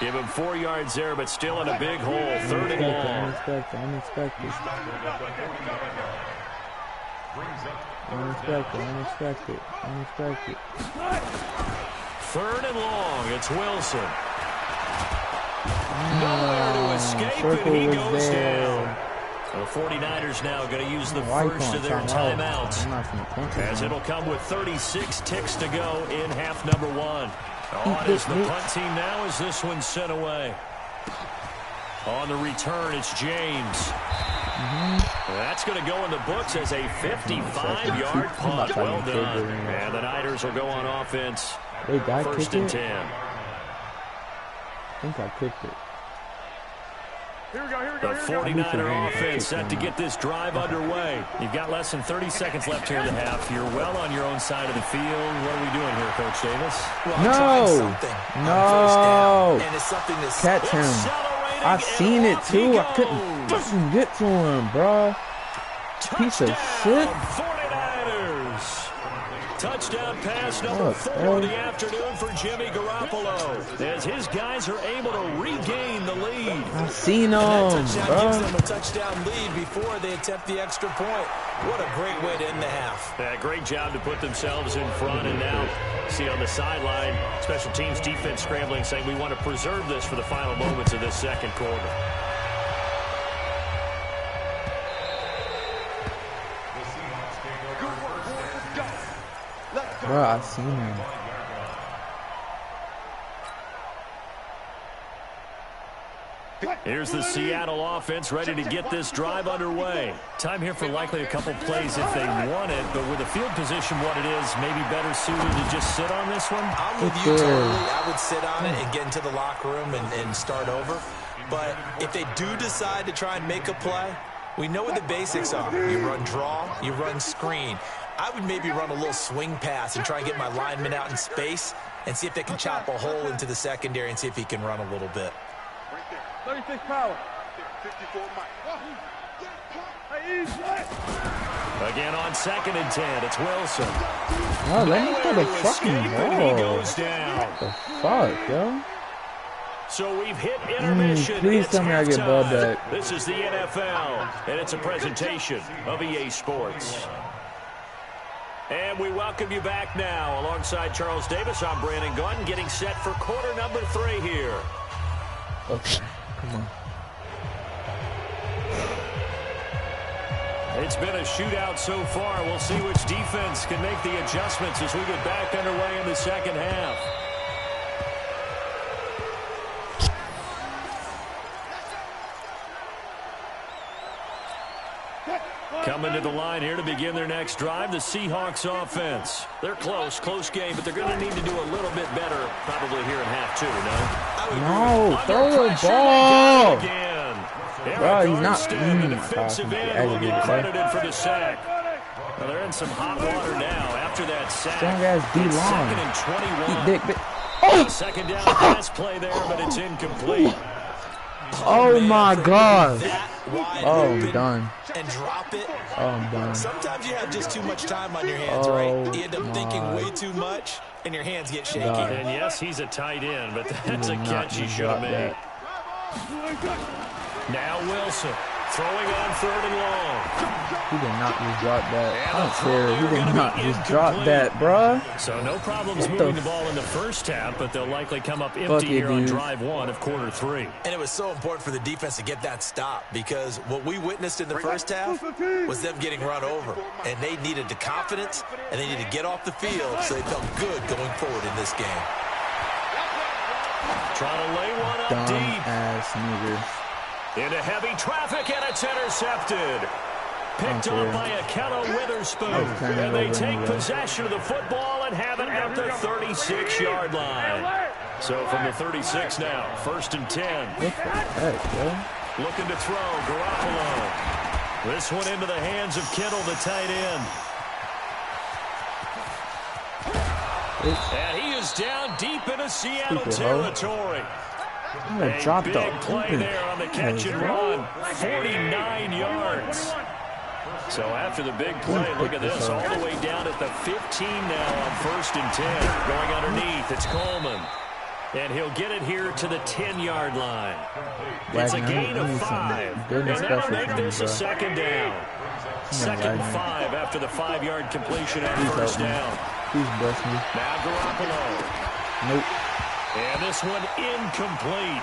Give him 4 yards there, but still in a big hole. Third and long. Unexpected, unexpected. Unexpected, unexpected, unexpected. Third and long. It's Wilson. Nowhere to escape, and he goes down. The 49ers now going to use the first of their timeouts, as it'll come with 36 ticks to go in half number 1. On is the punt team now as this one's sent away. On the return, it's James. That's going to go in the books as a 55-yard punt. Well done. And the Niners will go on offense. First and 10. I think I kicked it. The 49er offense set to get this drive underway. You've got less than 30 seconds left here in the half. You're well on your own side of the field. What are we doing here, Coach Davis? Well, I'm trying something on first down, and it's something that's catch him. I seen it too. I couldn't fucking get to him, bro. Piece of shit. 49ers. Touchdown pass number 4 of the afternoon for Jimmy Garoppolo, as his guys are able to regain the lead. I seen him, bro. Gives them a touchdown lead before they attempt the extra point. What a great way to end the half. Yeah, great job to put themselves in front, and now see on the sideline, special teams defense scrambling, saying we want to preserve this for the final moments of this second quarter. Bro, I seen him. Here's the Seattle offense ready to get this drive underway. Time here for likely a couple plays if they want it, but with the field position what it is, maybe better suited to just sit on this one? I'm with you totally. I would sit on it and get into the locker room and start over. But if they do decide to try and make a play, we know what the basics are. You run draw, you run screen. I would maybe run a little swing pass and try and get my lineman out in space and see if they can chop a hole into the secondary and see if he can run a little bit. 36 power. 54 Again on 2nd and 10, it's Wilson. Oh, let me throw the fucking ball. He goes down. What the fuck, yo? So we've hit intermission. Please tell me I get ball back. This is the NFL, and it's a presentation of EA Sports. And we welcome you back now. Alongside Charles Davis, I'm Brandon Gunn, getting set for quarter number 3 here. Okay, come on. It's been a shootout so far. We'll see which defense can make the adjustments as we get back underway in the second half. Coming to the line here to begin their next drive, the Seahawks offense. They're close game, but they're going to need to do a little bit better probably here in half 2, no? No, throw the ball! Again. Bro, he's not the defensive end will get credited for the sack. Well, they're in some hot water now after that sack. Strong ass D-line. Eat dick. Oh! Second down pass play there, but it's incomplete. Oh my God. Oh, I'm done. And drop it. Oh, I'm done. Sometimes you have just too much time on your hands, right? You end up thinking way too much, and your hands get shaky. God. And yes, he's a tight end, but that's a catch he should have made. Now Wilson throwing on 3rd and long. He did not just drop that. I don't care. He did not just drop that, bruh. So no problems moving the ball in the first half, but they'll likely come up empty here on drive 1 of quarter 3. And it was so important for the defense to get that stop because what we witnessed in the first half was them getting run over. And they needed the confidence, and they needed to get off the field so they felt good going forward in this game. Trying to lay one up Dumb deep. Ass nigger. Into heavy traffic, and it's intercepted. Picked up by Akello Witherspoon. And they take possession of the football and have it at the 36-yard line. So from the 36 now, 1st and 10. What the heck, yo? Looking to throw, Garoppolo. This one into the hands of Kittle, the tight end. And he is down deep into Seattle territory. I'm gonna drop the big play there on the catch and run. 49 yards. So after the big play, look at this. All the way down at the 15 now on 1st and 10. Going underneath, it's Coleman. And he'll get it here to the 10-yard line. It's a gain of 5. And that'll make this a 2nd down. 2nd and 5 after the 5-yard completion on 1st down. Please bless me. Now Garoppolo. Nope. And this one incomplete.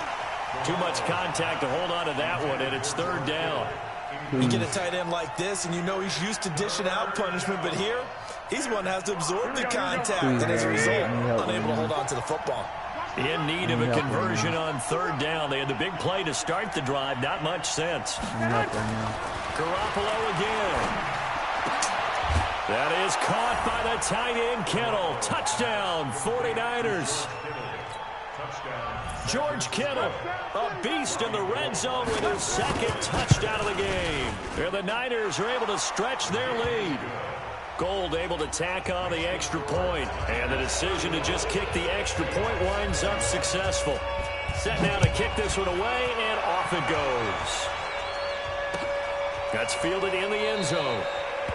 Too much contact to hold on to that one, and it's 3rd down. You get a tight end like this, and you know he's used to dishing out punishment, but here, he's one that has to absorb the contact, and as a result, unable to hold on to the football. In need of a conversion on 3rd down. They had the big play to start the drive. Not much sense. Garoppolo again. That is caught by the tight end, Kittle. Touchdown, 49ers. George Kittle, a beast in the red zone with his 2nd touchdown of the game. And the Niners are able to stretch their lead. Gold able to tack on the extra point. And the decision to just kick the extra point winds up successful. Set now to kick this one away and off. off it goes. That's fielded in the end zone.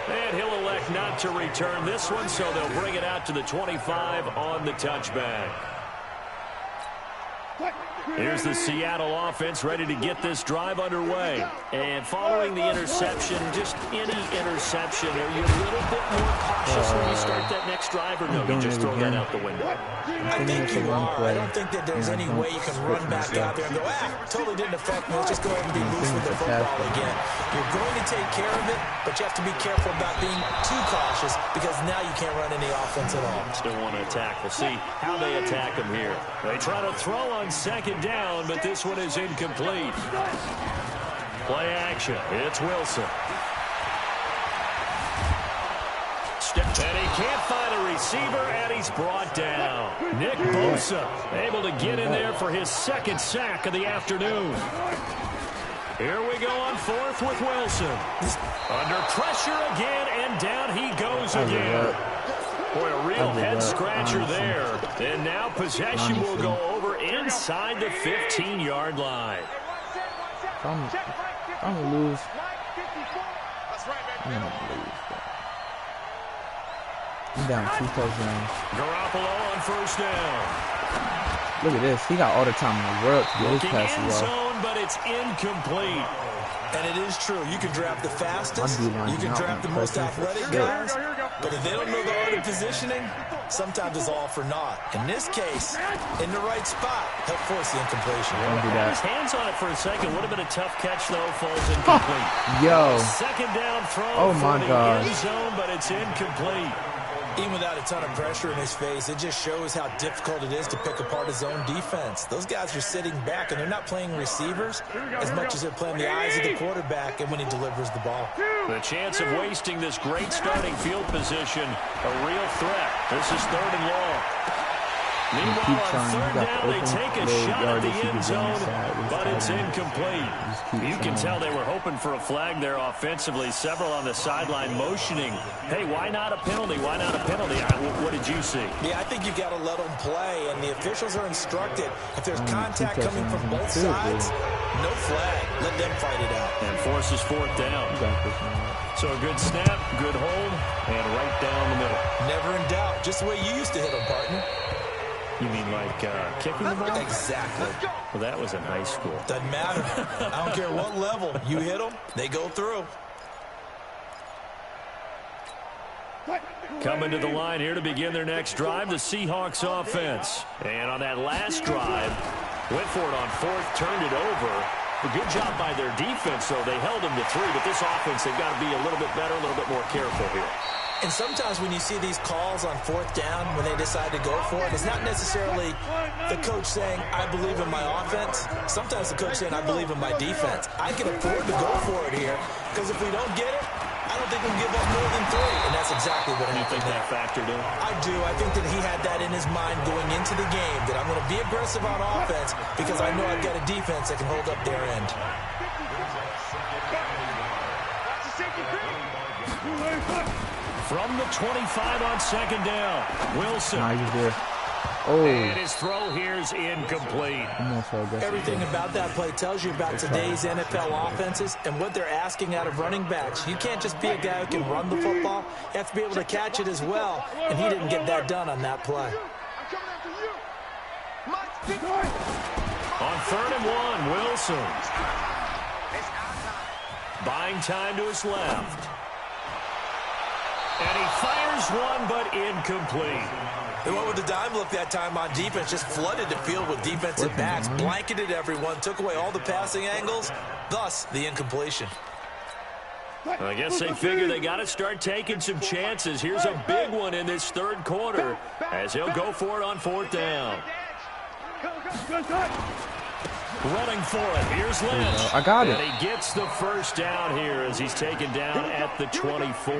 And he'll elect not to return this one, so they'll bring it out to the 25 on the touchback. Here's the Seattle offense ready to get this drive underway. And following the interception, just any interception, are you a little bit more cautious when you start that next drive, or no, you just throw that out the window? I think you are. I don't think that there's any way you can run back out there and go, totally didn't affect me. Let's just go ahead and be loose with the football again. You're going to take care of it, but you have to be careful about being too cautious because now you can't run any offense at all. Still want to attack. We'll see how they attack him here. They try to throw on second down, but this one is incomplete. Play action. It's Wilson. And he can't find a receiver, and he's brought down. Nick Bosa able to get in there for his second sack of the afternoon. Here we go on fourth with Wilson. Under pressure again, and down he goes again. Boy, a real head-scratcher there. And now possession will go over inside the 15-yard line. I'm going to lose. I'm going to lose. I'm down 2 touchdowns. Garoppolo on first down. Look at this. He got all the time in the world to get his passes off. Zone, but it's incomplete. And it is true. You can draft the fastest. You can draft the most athletic guys. But if they don't know the art of positioning, sometimes it's all for naught. In this case, in the right spot, he'll force the incompletion. His hands on it for a second. Would have been a tough catch, though. Falls incomplete. Yo. Second down throw for the end zone, but it's incomplete. Even without a ton of pressure in his face, it just shows how difficult it is to pick apart his own defense. Those guys are sitting back, and they're not playing receivers as much as they're playing the eyes of the quarterback and when he delivers the ball. The chance of wasting this great starting field position, a real threat. This is third and long. Meanwhile, on third down, they take a shot at the end zone, but it's incomplete. You can tell they were hoping for a flag there offensively. Several on the sideline motioning, hey, why not a penalty? Why not a penalty? What did you see? Yeah, I think you've got to let them play, and the officials are instructed. If there's contact coming from both sides, no flag. Let them fight it out. And forces fourth down. So a good snap, good hold, and right down the middle. Never in doubt. Just the way you used to hit them, partner. You mean like kicking the ball? Exactly. Well, that was in high school. Doesn't matter. I don't care what level. You hit them, they go through. Coming to the line here to begin their next drive, the Seahawks offense. And on that last drive, went for it on fourth, turned it over. A good job by their defense, though. They held them to 3, but this offense, they've got to be a little bit better, a little bit more careful here. And sometimes when you see these calls on fourth down, when they decide to go for it, it's not necessarily the coach saying, I believe in my offense. Sometimes the coach saying, I believe in my defense. I can afford to go for it here, because if we don't get it, I don't think we'll give up more than 3. And that's exactly what happened. You think that factored in? I do. I think that he had that in his mind going into the game, that I'm going to be aggressive on offense because I know I've got a defense that can hold up their end. From the 25 on second down, Wilson. He's there. Oh. And his throw here is incomplete. Everything about that play tells you about today's NFL offenses and what they're asking out of running backs. You can't just be a guy who can run the football. You have to be able to catch it as well, and he didn't get that done on that play. On third and 1, Wilson. Buying time to his left. And he fires one, but incomplete. They went with the dime look that time on defense, just flooded the field with defensive backs, blanketed everyone, took away all the passing angles, thus the incompletion. I guess they figure they got to start taking some chances. Here's a big one in this third quarter as he'll go for it on fourth down. Running for it. Here's Lynch. I got it. And he gets the first down here as he's taken down at the 24.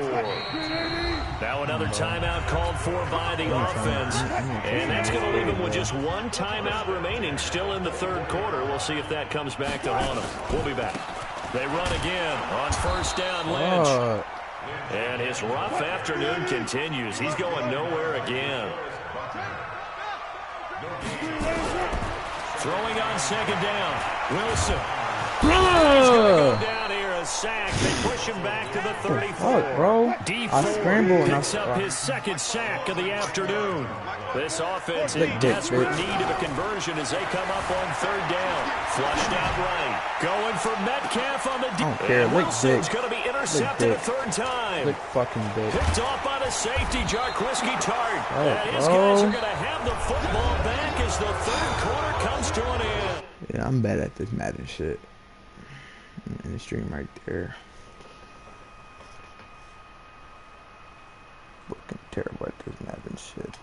Now another timeout called for by the offense. And that's going to leave him with just one timeout remaining still in the third quarter. We'll see if that comes back to haunt him. We'll be back. They run again on first down, Lynch. And his rough afternoon continues. He's going nowhere again. Throwing on second down, Wilson. Go down here, a sack. They push him back to the 34. Fuck, bro. I scrambled and picks up his second sack of the afternoon. This offense in desperate need of a conversion as they come up on third down. Flushed out right. Going for Metcalf on the I don't care. Lick Wilson's dick. going to be intercepted a third time. Lick fucking dick. Picked off by the safety, Jarquiski Tart. Oh, And his guys are going to have the football back as the third quarter comes to an end. Yeah, I'm bad at this Madden shit. In the stream right there. Fucking terrible at this Madden shit.